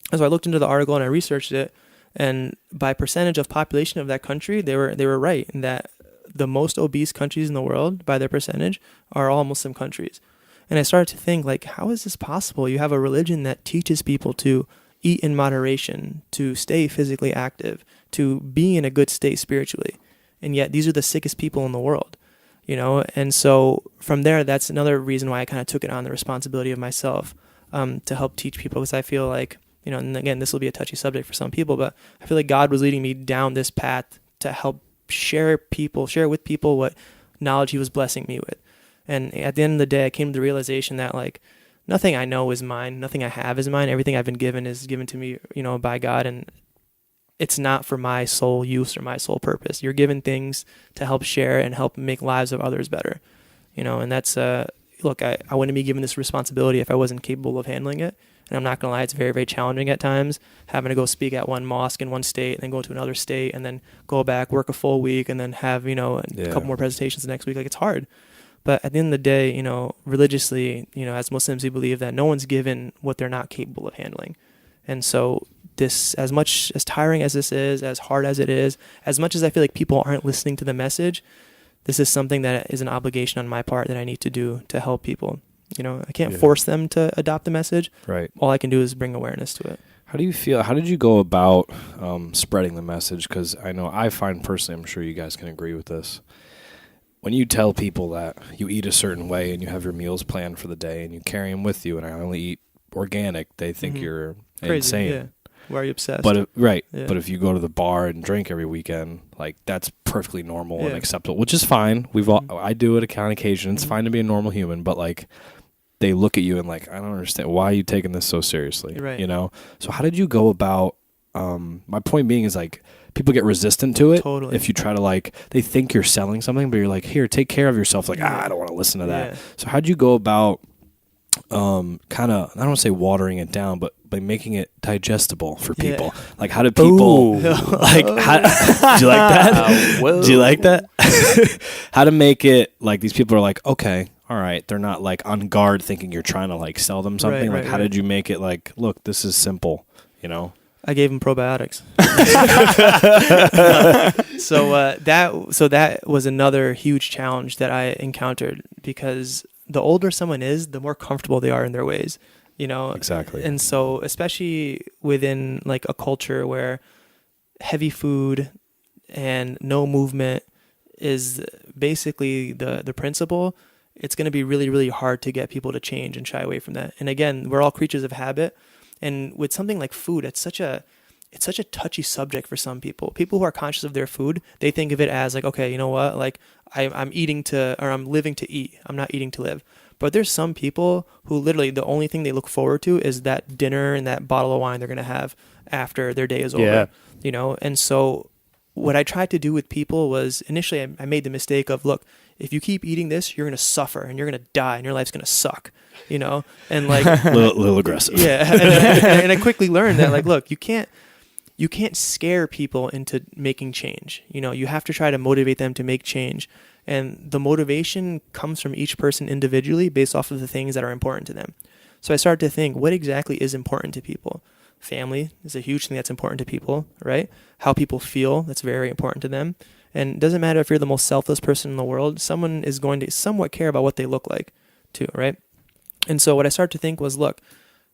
And so I looked into the article and I researched it. And by percentage of population of that country, they were right in that the most obese countries in the world by their percentage are all Muslim countries. And I started to think, like, how is this possible? You have a religion that teaches people to eat in moderation, to stay physically active, to be in a good state spiritually. And yet these are the sickest people in the world, And so from there, that's another reason why I kind of took it on the responsibility of myself to help teach people, because I feel like, and again, this will be a touchy subject for some people, but I feel like God was leading me down this path to help share with people what knowledge he was blessing me with. And at the end of the day, I came to the realization that like, nothing I know is mine. Nothing I have is mine. Everything I've been given is given to me, by God. And it's not for my sole use or my sole purpose. You're given things to help share and help make lives of others better, and that's, look, I wouldn't be given this responsibility if I wasn't capable of handling it. And I'm not going to lie, it's very, very challenging at times, having to go speak at one mosque in one state and then go to another state and then go back, work a full week and then have, a couple more presentations the next week. Like, it's hard. But at the end of the day, religiously, as Muslims, we believe that no one's given what they're not capable of handling. And so this, as much as tiring as this is, as hard as it is, as much as I feel like people aren't listening to the message, this is something that is an obligation on my part that I need to do to help people. I can't force them to adopt the message. Right. All I can do is bring awareness to it. How do you feel? How did you go about spreading the message? Because I find personally, I'm sure you guys can agree with this. When you tell people that you eat a certain way and you have your meals planned for the day and you carry them with you and I only eat organic, they think you're crazy, insane. Yeah. Why are you obsessed? But Yeah. But if you go to the bar and drink every weekend, like that's perfectly normal and acceptable, which is fine. I do it on occasion. It's fine to be a normal human, but like they look at you and like, I don't understand, why are you taking this so seriously? Right. So how did you go about? My point being is like, people get resistant to it. Totally. If you try to like, they think you're selling something, but you're like, here, take care of yourself. Like, I don't want to listen to that. Yeah. So how'd you go about kind of, I don't want to say watering it down, but by making it digestible for people? Yeah. Like, how do people, like, do you like that? Do you like that? How to make it, like, these people are like, okay, all right, they're not like on guard thinking you're trying to like sell them something. How did you make it like, look, this is simple, you know? I gave him probiotics. So that was another huge challenge that I encountered, because the older someone is, the more comfortable they are in their ways, you know? Exactly. And so especially within like a culture where heavy food and no movement is basically the principle, it's going to be really, really hard to get people to change and shy away from that. And again, we're all creatures of habit. And with something like food, it's such a touchy subject for some people. People who are conscious of their food, they think of it as like, okay, you know what? Like I'm eating to, or I'm living to eat. I'm not eating to live. But there's some people who literally the only thing they look forward to is that dinner and that bottle of wine they're going to have after their day is over, you know? And so what I tried to do with people was initially I made the mistake of, look, if you keep eating this, you're going to suffer and you're going to die and your life's going to suck, you know? And like little aggressive. Yeah. And I quickly learned that, like, look, you can't scare people into making change. You know, you have to try to motivate them to make change. And the motivation comes from each person individually based off of the things that are important to them. So I started to think, what exactly is important to people? Family is a huge thing that's important to people, right? How people feel, that's very important to them. And it doesn't matter if you're the most selfless person in the world, someone is going to somewhat care about what they look like too, right? And so what I started to think was, look,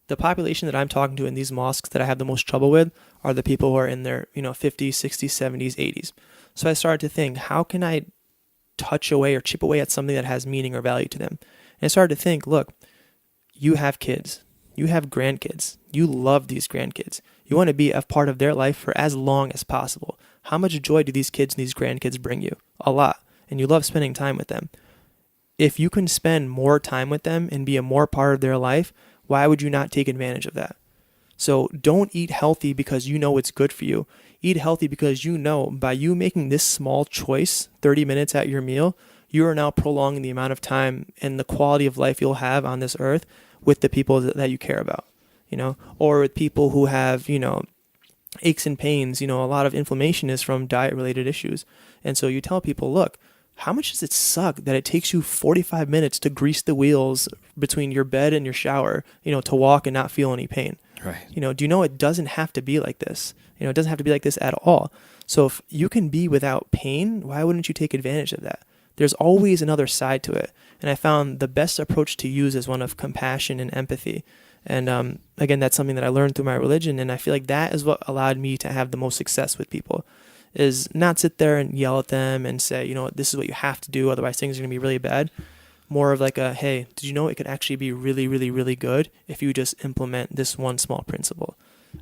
the population that I'm talking to in these mosques that I have the most trouble with are the people who are in their, 50s, 60s, 70s, 80s. So I started to think, how can I touch away or chip away at something that has meaning or value to them? And I started to think, look, you have kids, you have grandkids, you love these grandkids. You want to be a part of their life for as long as possible. How much joy do these kids and these grandkids bring you? A lot. And you love spending time with them. If you can spend more time with them and be a more part of their life, why would you not take advantage of that? So don't eat healthy because you know it's good for you. Eat healthy because you know by you making this small choice, 30 minutes at your meal, you are now prolonging the amount of time and the quality of life you'll have on this earth with the people that you care about, or with people who have, aches and pains. A lot of inflammation is from diet-related issues. And so you tell people, look, how much does it suck that it takes you 45 minutes to grease the wheels between your bed and your shower, to walk and not feel any pain? Right. Do you know it doesn't have to be like this? It doesn't have to be like this at all. So if you can be without pain, why wouldn't you take advantage of that? There's always another side to it. And I found the best approach to use is one of compassion and empathy. And again, that's something that I learned through my religion. And I feel like that is what allowed me to have the most success with people, is not sit there and yell at them and say, this is what you have to do, otherwise things are going to be really bad. More of like hey, did you know it could actually be really, really, really good if you just implement this one small principle?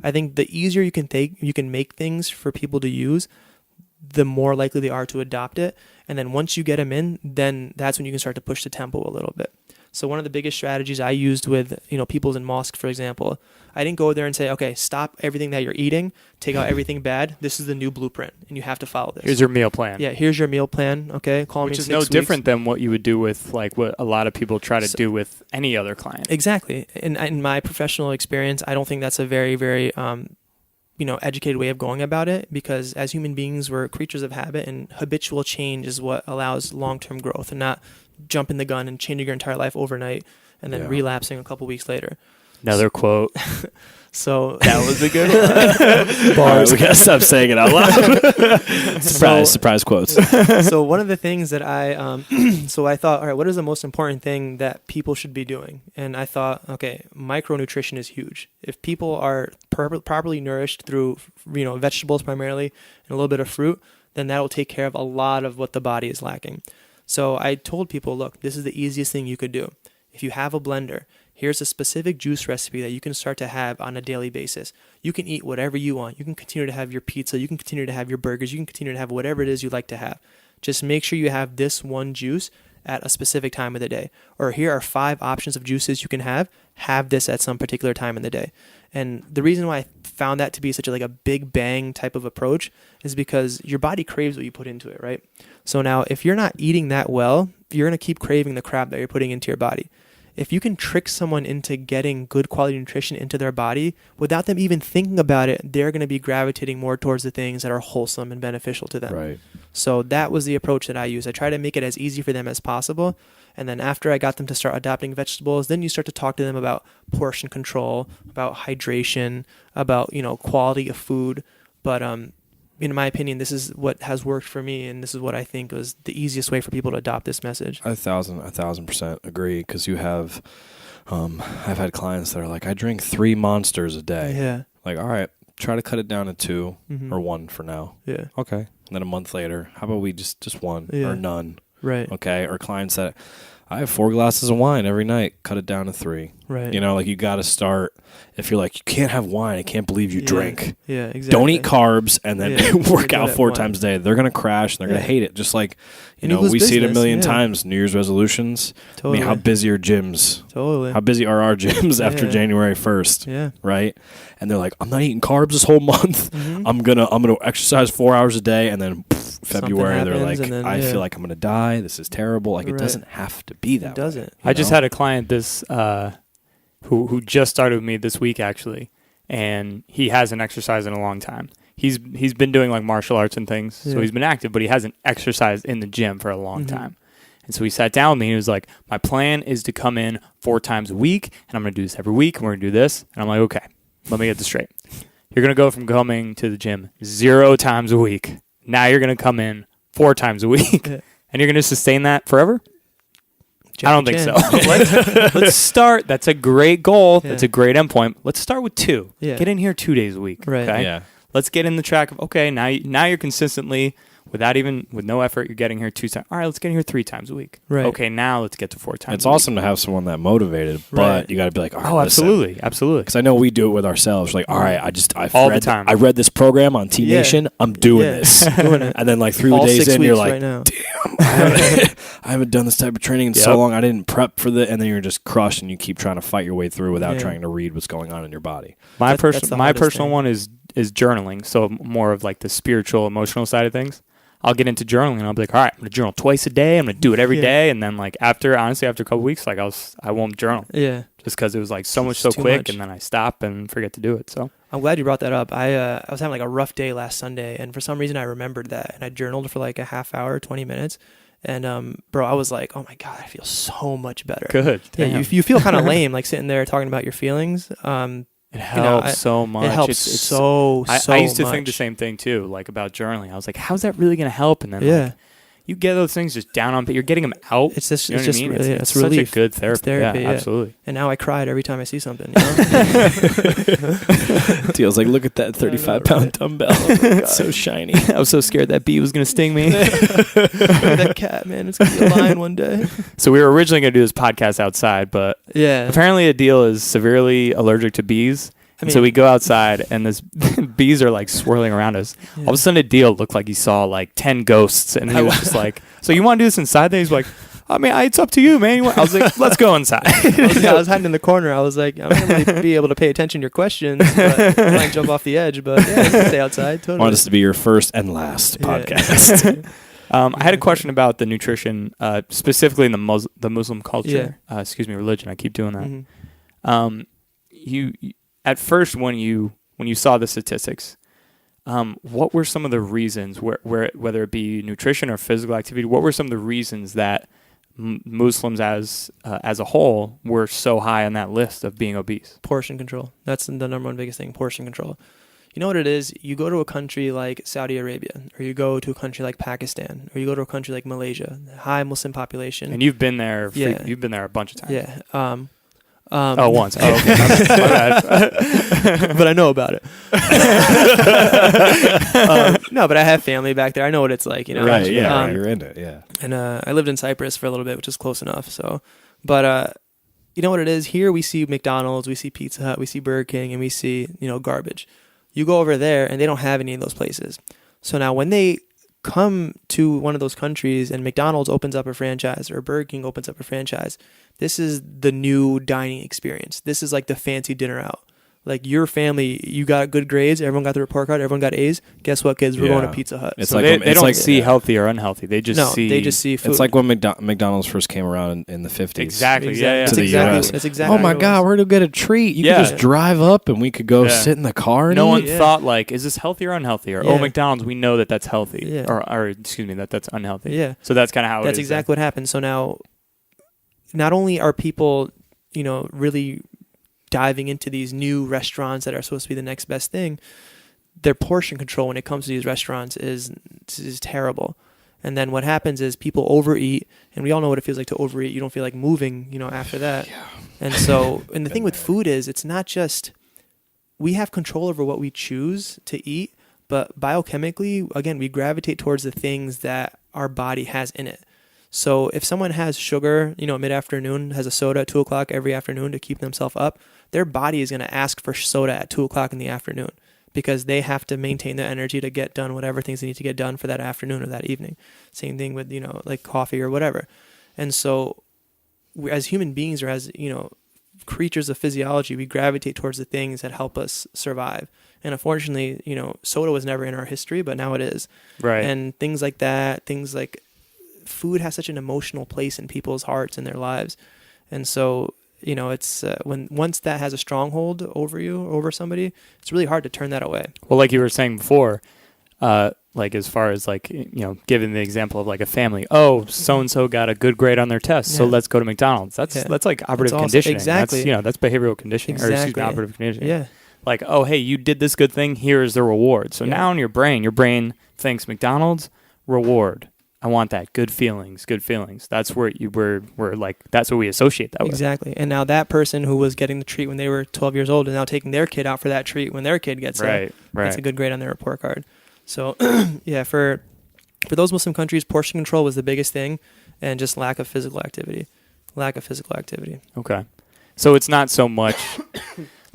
I think the easier you can make things for people to use, the more likely they are to adopt it. And then once you get them in, then that's when you can start to push the tempo a little bit. So one of the biggest strategies I used with, people's in mosques, for example, I didn't go there and say, okay, stop everything that you're eating, take out everything bad. This is the new blueprint, and you have to follow this. Here's your meal plan. Yeah, here's your meal plan. Okay, call me in 6 Which is weeks. no different than what you would do with like what a lot of people try to do with any other client. Exactly. In my professional experience, I don't think that's a very, very educated way of going about it, because as human beings, we're creatures of habit, and habitual change is what allows long-term growth, and not jumping the gun and changing your entire life overnight and then relapsing a couple weeks later. Another quote. So that was a good one. Bars. We gotta stop saying it out loud. Surprise quotes. So one of the things that I thought, all right, what is the most important thing that people should be doing? And I thought, okay, micronutrition is huge. If people are properly nourished through, vegetables primarily and a little bit of fruit, then that will take care of a lot of what the body is lacking. So I told people, look, this is the easiest thing you could do. If you have a blender, here's a specific juice recipe that you can start to have on a daily basis. You can eat whatever you want. You can continue to have your pizza. You can continue to have your burgers. You can continue to have whatever it is you like to have. Just make sure you have this one juice at a specific time of the day. Or here are 5 options of juices you can have. Have this at some particular time in the day. And the reason why I found that to be such a big bang type of approach is because your body craves what you put into it, right? So now if you're not eating that well, you're going to keep craving the crap that you're putting into your body. If you can trick someone into getting good quality nutrition into their body without them even thinking about it, they're going to be gravitating more towards the things that are wholesome and beneficial to them. Right. So that was the approach that I used. I try to make it as easy for them as possible. And then after I got them to start adopting vegetables, then you start to talk to them about portion control, about hydration, about, quality of food. But in my opinion, this is what has worked for me, and this is what I think was the easiest way for people to adopt this message. 1,000% agree, because you have, I've had clients that are like, I drink 3 Monsters a day. Yeah. Like, all right, try to cut it down to 2 or 1 for now. Yeah. Okay. And then a month later, how about we just 1 or none? Right. Okay. Or clients that, I have 4 glasses of wine every night, cut it down to 3. Right. Like you got to start. If you're like, you can't have wine, I can't believe you drink. Yeah, exactly. Don't eat carbs and then work out 4 wine. times a day. They're going to crash and they're going to hate it. Just like, we see it a million times, New Year's resolutions. Totally. I mean, how busy are gyms? Totally. How busy are our gyms after January 1st? Yeah. Right? And they're like, I'm not eating carbs this whole month. I'm gonna exercise 4 hours a day, and then February they're like, I feel like I'm gonna die. This is terrible. Like it doesn't have to be that. It doesn't. I just had a client who just started with me this week actually, and he hasn't exercised in a long time. He's been doing like martial arts and things, so he's been active, but he hasn't exercised in the gym for a long time. And so he sat down with me and he was like, my plan is to come in 4 times a week, and I'm going to do this every week, and we're going to do this. And I'm like, okay, let me get this straight. You're going to go from coming to the gym 0 times a week. Now you're going to come in 4 times a week, and you're going to sustain that forever? I don't think so. Let's start. That's a great goal. That's a great endpoint. Let's start with 2. Yeah. Get in here 2 days a week. Right. Okay? Yeah. Let's get in the track of, okay, now you're consistently, with no effort, you're getting here 2 times. All right, let's get in here 3 times a week. Right. Okay, now let's get to 4 times It's a week. awesome to have someone that motivated, but you got to be like, all right, oh, absolutely. Absolutely. Because I know we do it with ourselves. Like, all right, I read this program on T Nation. I'm doing this. Doing it. And then like 3 All days 6 in, you're weeks like, right now. damn, I haven't done this type of training in so long. I didn't prep for the, and then you're just crushed, and you keep trying to fight your way through without trying to read what's going on in your body. My personal one is journaling. So more of like the spiritual, emotional side of things. I'll get into journaling and I'll be like, all right, I'm going to journal twice a day. I'm going to do it every day. And then like after a couple weeks, like I won't journal. Yeah. Just because it was like so quick and then I stop and forget to do it. So I'm glad you brought that up. I was having like a rough day last Sunday, and for some reason I remembered that, and I journaled for like a half hour, 20 minutes. And bro, I was like, oh my God, I feel so much better. Good. Yeah, you feel kind of lame, like sitting there talking about your feelings. It helps so much. It helps so much. I used to think the same thing too, like about journaling. I was like, how's that really going to help? And then like, you get those things just down on, but you're getting them out. It's just, you know it's just, I mean? it's such relief. a good therapy. Yeah, absolutely. And now I cried every time I see something. Teal's like, look at that 35-pound dumbbell. It's so shiny. I was so scared that bee was going to sting me. That cat, man, it's going to be a lion one day. So we were originally going to do this podcast outside, but apparently Aadil is severely allergic to bees. So we go outside, and this bees are like swirling around us. Yeah. All of a sudden, Aadil looked like he saw like 10 ghosts, and he was just like, "So you want to do this inside?" Then he's like, "I mean, it's up to you, man." I was like, "Let's go inside." I was hiding in the corner. I was like, "I'm not going to really be able to pay attention to your questions, but I might jump off the edge." But yeah, you can stay outside. Totally. I want this to be your first and last podcast. I had a question about the nutrition, specifically in the Muslim culture. Religion. I keep doing that. You at first when you saw the statistics, what were some of the reasons where whether it be nutrition or physical activity? What were some of the reasons that Muslims as a whole were so high on that list of being obese? Portion control. That's the number one biggest thing. Portion control. You know what it is? You go to a country like Saudi Arabia, or you go to a country like Pakistan, or you go to a country like Malaysia, high Muslim population. And you've been there. You've been there a bunch of times. Yeah. Once. Oh, okay. My bad. But I know about it. No, but I have family back there. I know what it's like, you know. Right, yeah. You're in it, yeah. And I lived in Cyprus for a little bit, which is close enough. So, but you know what it is? Here we see McDonald's, we see Pizza Hut, we see Burger King, and we see, garbage. You go over there, and they don't have any of those places. So now when they come to one of those countries and McDonald's opens up a franchise or Burger King opens up a franchise, this is the new dining experience. This is like the fancy dinner out. Like your family, you got good grades, everyone got the report card, everyone got A's. Guess what, kids? We're going to Pizza Hut. It's so like they don't see healthy or unhealthy. They just see food. It's like when McDonald's first came around in the 50s. Exactly. To the US. That's exactly. Oh my God, we're going to get a treat. You could just drive up and we could go sit in the car and no one thought like, is this healthy or unhealthy? Or McDonald's, we know that that's healthy. Yeah. Or excuse me, that's unhealthy. Yeah. So that's kind of how it is. That's exactly what happened. So now not only are people, really diving into these new restaurants that are supposed to be the next best thing, their portion control when it comes to these restaurants is terrible. And then what happens is people overeat, and we all know what it feels like to overeat. You don't feel like moving, after that. Yeah. And so, and the thing with food is, it's not just, we have control over what we choose to eat, but biochemically, again, we gravitate towards the things that our body has in it. So if someone has sugar, mid-afternoon, has a soda at 2 o'clock every afternoon to keep themselves up, their body is going to ask for soda at 2 o'clock in the afternoon, because they have to maintain their energy to get done whatever things they need to get done for that afternoon or that evening. Same thing with, like coffee or whatever. And so as human beings, or as, creatures of physiology, we gravitate towards the things that help us survive. And unfortunately, soda was never in our history, but now it is. Right. And things like that, things like food has such an emotional place in people's hearts and their lives. And so, it's once that has a stronghold over you, or over somebody, it's really hard to turn that away. Well, like you were saying before, like as far as like, giving the example of like a family, so-and-so got a good grade on their test, so let's go to McDonald's. That's like operative conditioning. Exactly. That's behavioral conditioning, or excuse me, operative conditioning. Yeah. Like, hey, you did this good thing, here's the reward. So now in your brain thinks McDonald's, reward. I want that. Good feelings. That's where we're like, that's what we associate that with. Exactly. And now that person who was getting the treat when they were 12 years old is now taking their kid out for that treat when their kid gets right. Gets a good grade on their report card. So, for those Muslim countries, portion control was the biggest thing, and just lack of physical activity. Okay. So it's not so much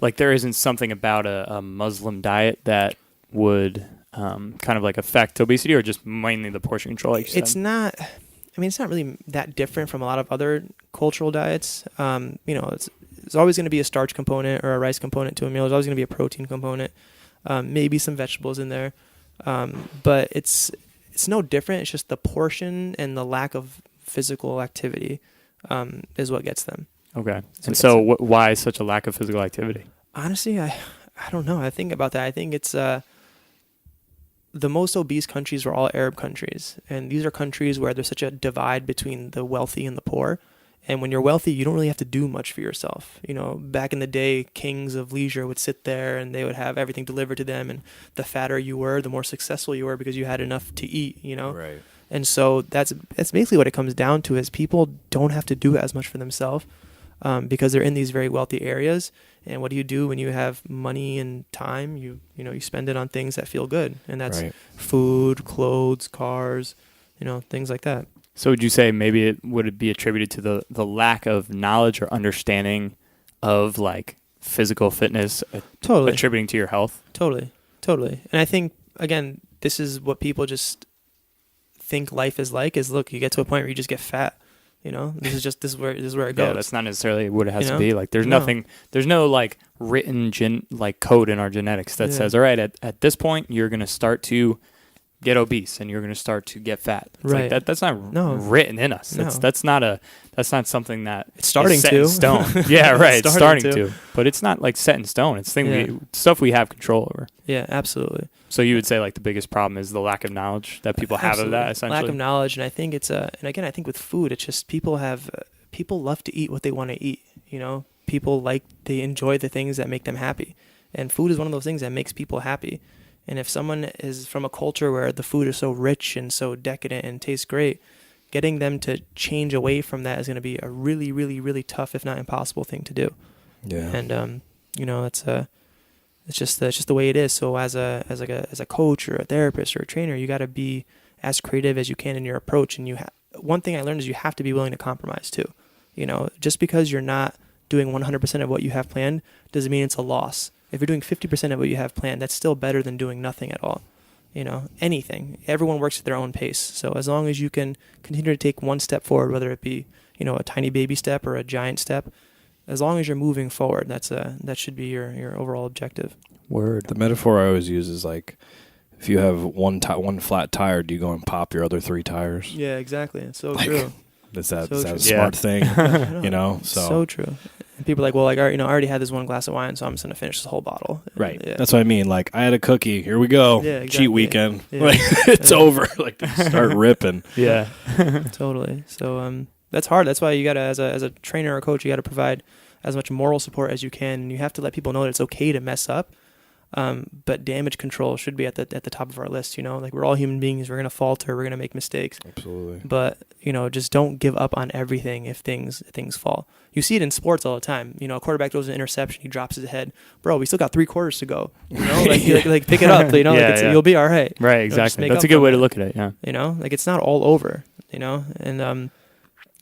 like there isn't something about a Muslim diet that would kind of like affect obesity, or just mainly the portion control? Like it's not really that different from a lot of other cultural diets. It's always going to be a starch component or a rice component to a meal. There's always going to be a protein component, maybe some vegetables in there. But it's no different. It's just the portion and the lack of physical activity is what gets them. Okay. And so why such a lack of physical activity? Honestly, I don't know. I think about that. I think it's the most obese countries are all Arab countries. And these are countries where there's such a divide between the wealthy and the poor. And when you're wealthy, you don't really have to do much for yourself. Back in the day, kings of leisure would sit there and they would have everything delivered to them. And the fatter you were, the more successful you were, because you had enough to eat, Right. And so that's basically what it comes down to, is people don't have to do as much for themselves because they're in these very wealthy areas. And what do you do when you have money and time? You spend it on things that feel good. And that's food, clothes, cars, things like that. So would you say maybe would it be attributed to the lack of knowledge or understanding of like physical fitness Totally. attributing to your health? Totally. And I think, again, this is what people just think life is like, is look, you get to a point where you just get fat. This is where it goes. Yeah, that's not necessarily what it has to be. Like there's no like written code in our genetics that says, all right, at this point you're going to start to get obese and you're going to start to get fat. It's right. Like that's not written in us. No. That's not something that it's starting is set to in stone. Yeah, right. It's starting to. But it's not like set in stone. It's stuff we have control over. Yeah, absolutely. So you would say like the biggest problem is the lack of knowledge that people have of that, essentially? Lack of knowledge. And I think it's and again, I think with food, it's just people love to eat what they want to eat. They enjoy the things that make them happy. And food is one of those things that makes people happy. And if someone is from a culture where the food is so rich and so decadent and tastes great, getting them to change away from that is going to be a really, really, really tough, if not impossible, thing to do. Yeah. And it's just the way it is. So as a coach or a therapist or a trainer, you got to be as creative as you can in your approach. And one thing I learned is you have to be willing to compromise too. Just because you're not doing 100% of what you have planned doesn't mean it's a loss. If you're doing 50% of what you have planned, that's still better than doing nothing at all. Anything. Everyone works at their own pace. So as long as you can continue to take one step forward, whether it be, a tiny baby step or a giant step, as long as you're moving forward, that should be your overall objective. Word. The metaphor I always use is like, if you have one flat tire, do you go and pop your other 3 tires? Yeah, exactly. It's so true. Is that So a true. smart thing? So true. And people are like, well, I already had this one glass of wine, so I'm just going to finish this whole bottle. Right. Yeah. That's what I mean. Like, I had a cookie. Here we go. Yeah, exactly. Cheat weekend. Yeah. Like, it's over. Like, start ripping. Yeah. Totally. So, That's hard. That's why you got to, as a trainer or coach, you got to provide as much moral support as you can. And you have to let people know that it's okay to mess up. But damage control should be at the top of our list, like we're all human beings. We're going to falter. We're going to make mistakes. Absolutely. But, just don't give up on everything if things fall. You see it in sports all the time. A quarterback throws an interception. He drops his head. Bro, we still got 3 quarters to go. Like pick it up. You'll be all right. Right, exactly. That's a good way to look at it, yeah. It's not all over, and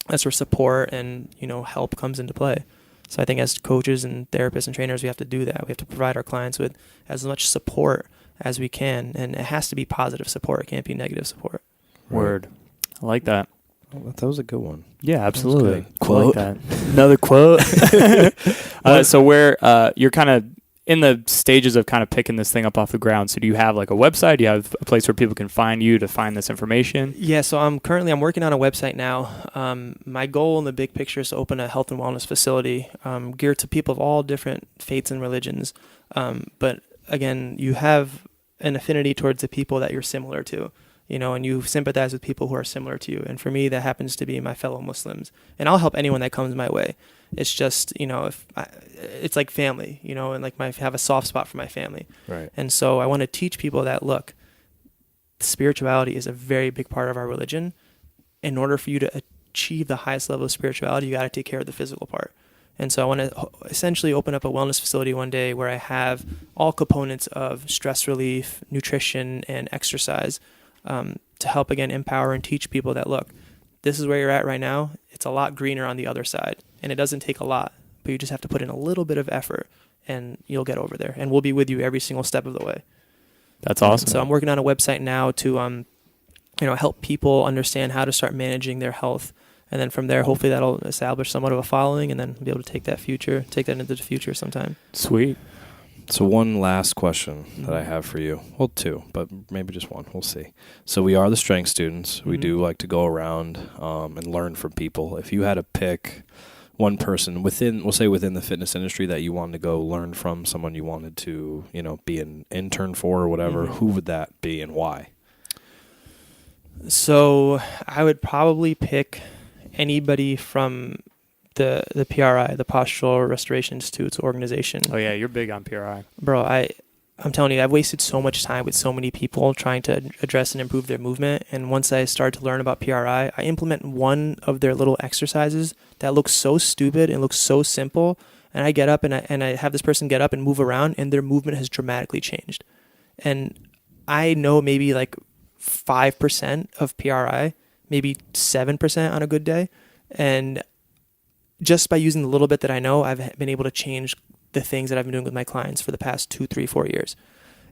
that's where support and, help comes into play. So I think as coaches and therapists and trainers, we have to do that. We have to provide our clients with as much support as we can. And it has to be positive support. It can't be negative support. Word. I like that. Well, that was a good one. Yeah, absolutely. Quote. I like that. Another quote. So where you're kind of in the stages of kind of picking this thing up off the ground. So do you have like a website? Do you have a place where people can find you to find this information? Yeah, so I'm working on a website now. My goal in the big picture is to open a health and wellness facility geared to people of all different faiths and religions. But again, you have an affinity towards the people that you're similar to, and you sympathize with people who are similar to you. And for me, that happens to be my fellow Muslims. And I'll help anyone that comes my way. It's just, it's like family, and like I have a soft spot for my family. Right. And so I want to teach people that, look, spirituality is a very big part of our religion. In order for you to achieve the highest level of spirituality, you got to take care of the physical part. And so I want to essentially open up a wellness facility one day where I have all components of stress relief, nutrition, and exercise to help, again, empower and teach people that, look, this is where you're at right now. It's a lot greener on the other side. And it doesn't take a lot, but you just have to put in a little bit of effort and you'll get over there. And we'll be with you every single step of the way. That's awesome. So I'm working on a website now to, help people understand how to start managing their health. And then from there, hopefully that'll establish somewhat of a following and then be able to take that into the future sometime. Sweet. So one last question that I have for you. Well, 2, but maybe just one. We'll see. So we are the strength students. We do like to go around and learn from people. If you had to pick one person within the fitness industry that you wanted to go learn from, someone you wanted to, be an intern for or whatever, who would that be and why? So I would probably pick anybody from the PRI, the Postural Restoration Institute's organization. Oh yeah, you're big on PRI. Bro, I'm telling you, I've wasted so much time with so many people trying to address and improve their movement. And once I started to learn about PRI, I implement one of their little exercises that looks so stupid and looks so simple. And I get up and I have this person get up and move around and their movement has dramatically changed. And I know maybe like 5% of PRI, maybe 7% on a good day. And just by using the little bit that I know, I've been able to change the things that I've been doing with my clients for the past 2, 3, 4 years.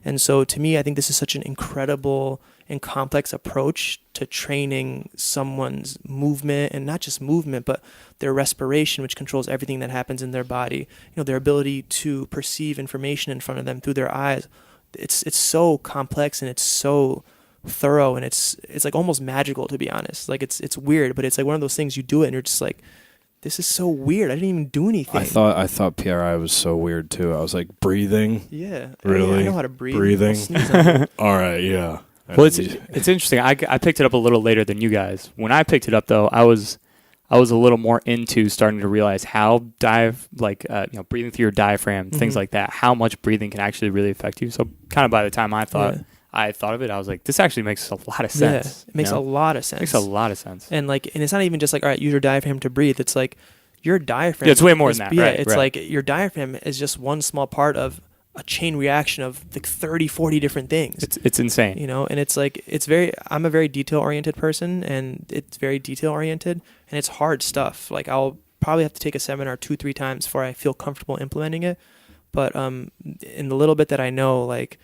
And so to me, I think this is such an incredible and complex approach to training someone's movement, and not just movement, but their respiration, which controls everything that happens in their body, their ability to perceive information in front of them through their eyes. It's so complex and it's so thorough and it's like almost magical, to be honest. Like it's weird, but it's like one of those things you do it and you're just like, this is so weird. I didn't even do anything. I thought PRI was so weird too. I was like, breathing? Yeah. Really? I know how to breathe. Breathing? All right, yeah. Well, it's interesting. I picked it up a little later than you guys. When I picked it up, though, I was a little more into starting to realize how breathing through your diaphragm, things like that, how much breathing can actually really affect you. So kind of by the time I thought of it, I was like, this actually makes a lot of sense. Yeah, it makes a lot of sense. It makes a lot of sense. And it's not even just like, all right, use your diaphragm to breathe. It's like your diaphragm. Yeah, it's way more than that. Yeah, right, it's right. like your diaphragm is just one small part of a chain reaction of like 30, 40 different things. It's insane. And it's like, I'm a very detail oriented person and it's very detail oriented and it's hard stuff. Like I'll probably have to take a seminar 2-3 times before I feel comfortable implementing it. But in the little bit that I know, like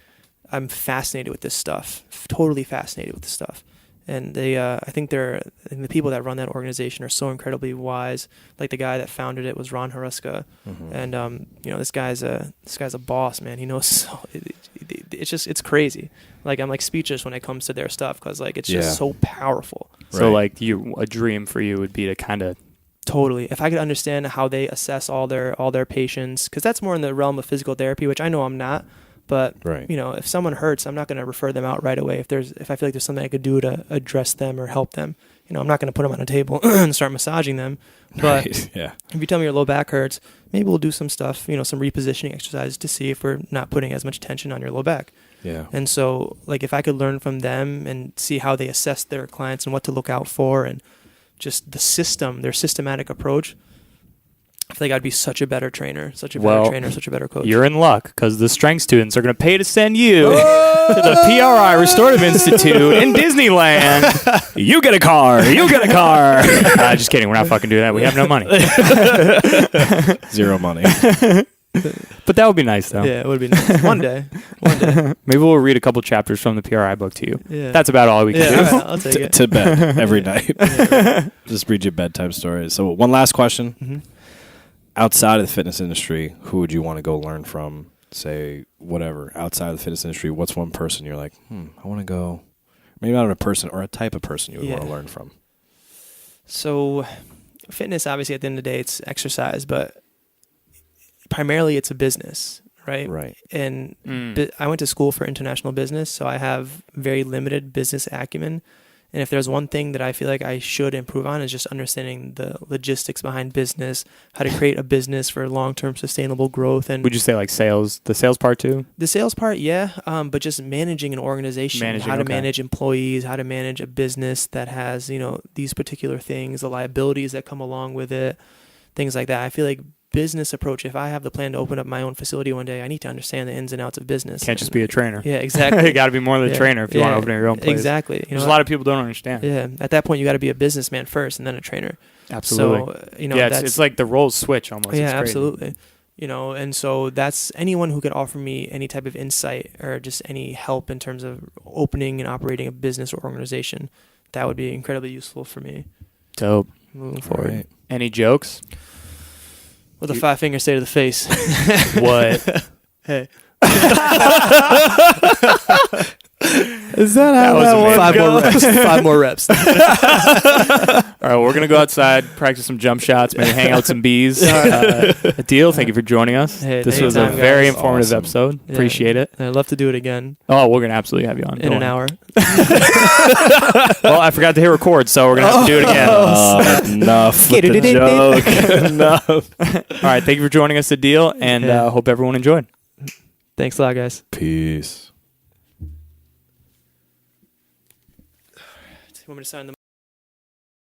I'm fascinated with this stuff, totally fascinated with this stuff. And I think the people that run that organization are so incredibly wise. Like the guy that founded it was Ron Haruska, and this guy's a boss, man. He knows so. It's crazy. Like I'm like speechless when it comes to their stuff because like it's just so powerful. So like a dream for you would be to kind of totally. If I could understand how they assess all their patients, because that's more in the realm of physical therapy, which I know I'm not. But, if someone hurts, I'm not going to refer them out right away. If I feel like there's something I could do to address them or help them, I'm not going to put them on a table and start massaging them. But yeah. if you tell me your low back hurts, maybe we'll do some stuff, some repositioning exercises to see if we're not putting as much tension on your low back. Yeah. And so, like, if I could learn from them and see how they assess their clients and what to look out for and just their systematic approach, I feel like I'd be such a better trainer, such a better coach. You're in luck because the strength students are going to pay to send you to the PRI Restorative Institute in Disneyland. You get a car. You get a car. Just kidding. We're not fucking doing that. We have no money. Zero money. But that would be nice, though. Yeah, it would be nice. One day. Maybe we'll read a couple chapters from the PRI book to you. Yeah. That's about all we can do. All right, I'll take it. To bed every night. Yeah. Just read you bedtime stories. So one last question. Mm-hmm. Outside of the fitness industry, who would you want to go learn from? Say, whatever. Outside of the fitness industry, what's one person you're like, I want to go, maybe not a person or a type of person you would want to learn from? So fitness, obviously, at the end of the day, it's exercise, but primarily it's a business, right? Right. And I went to school for international business, so I have very limited business acumen. And if there's one thing that I feel like I should improve on is just understanding the logistics behind business, how to create a business for long-term sustainable growth. And would you say like sales, the sales part too? The sales part, yeah, but just managing an organization, how to manage employees, how to manage a business that has, these particular things, the liabilities that come along with it, things like that. I feel like business approach, if I have the plan to open up my own facility one day, I need to understand the ins and outs of business. Can't just be a trainer. Yeah, exactly. You got to be more than a trainer if you want to open your own place. Exactly. There's a lot of people don't understand. Yeah, at that point you got to be a businessman first and then a trainer. Absolutely. So, it's like the roles switch almost. Yeah, absolutely. And so that's anyone who could offer me any type of insight or just any help in terms of opening and operating a business or organization. That would be incredibly useful for me. Dope. Moving forward. Right. Any jokes? What the 5-finger say to the face? What? Hey. Is that how that was 5 more reps. All right, we're going to go outside, practice some jump shots, maybe hang out with some bees. Aadil, thank you for joining us. Hey, this was a anytime, very guys. informative Awesome. episode. Yeah. Appreciate it. I'd love to do it again Oh, we're going to absolutely have you on. in an hour. Well, I forgot to hit record, so we're going to have to do it again. Enough with the joke. Enough. All right, thank you for joining us, Aadil, and hope everyone enjoyed. Thanks a lot, guys. Peace. You want me to sign the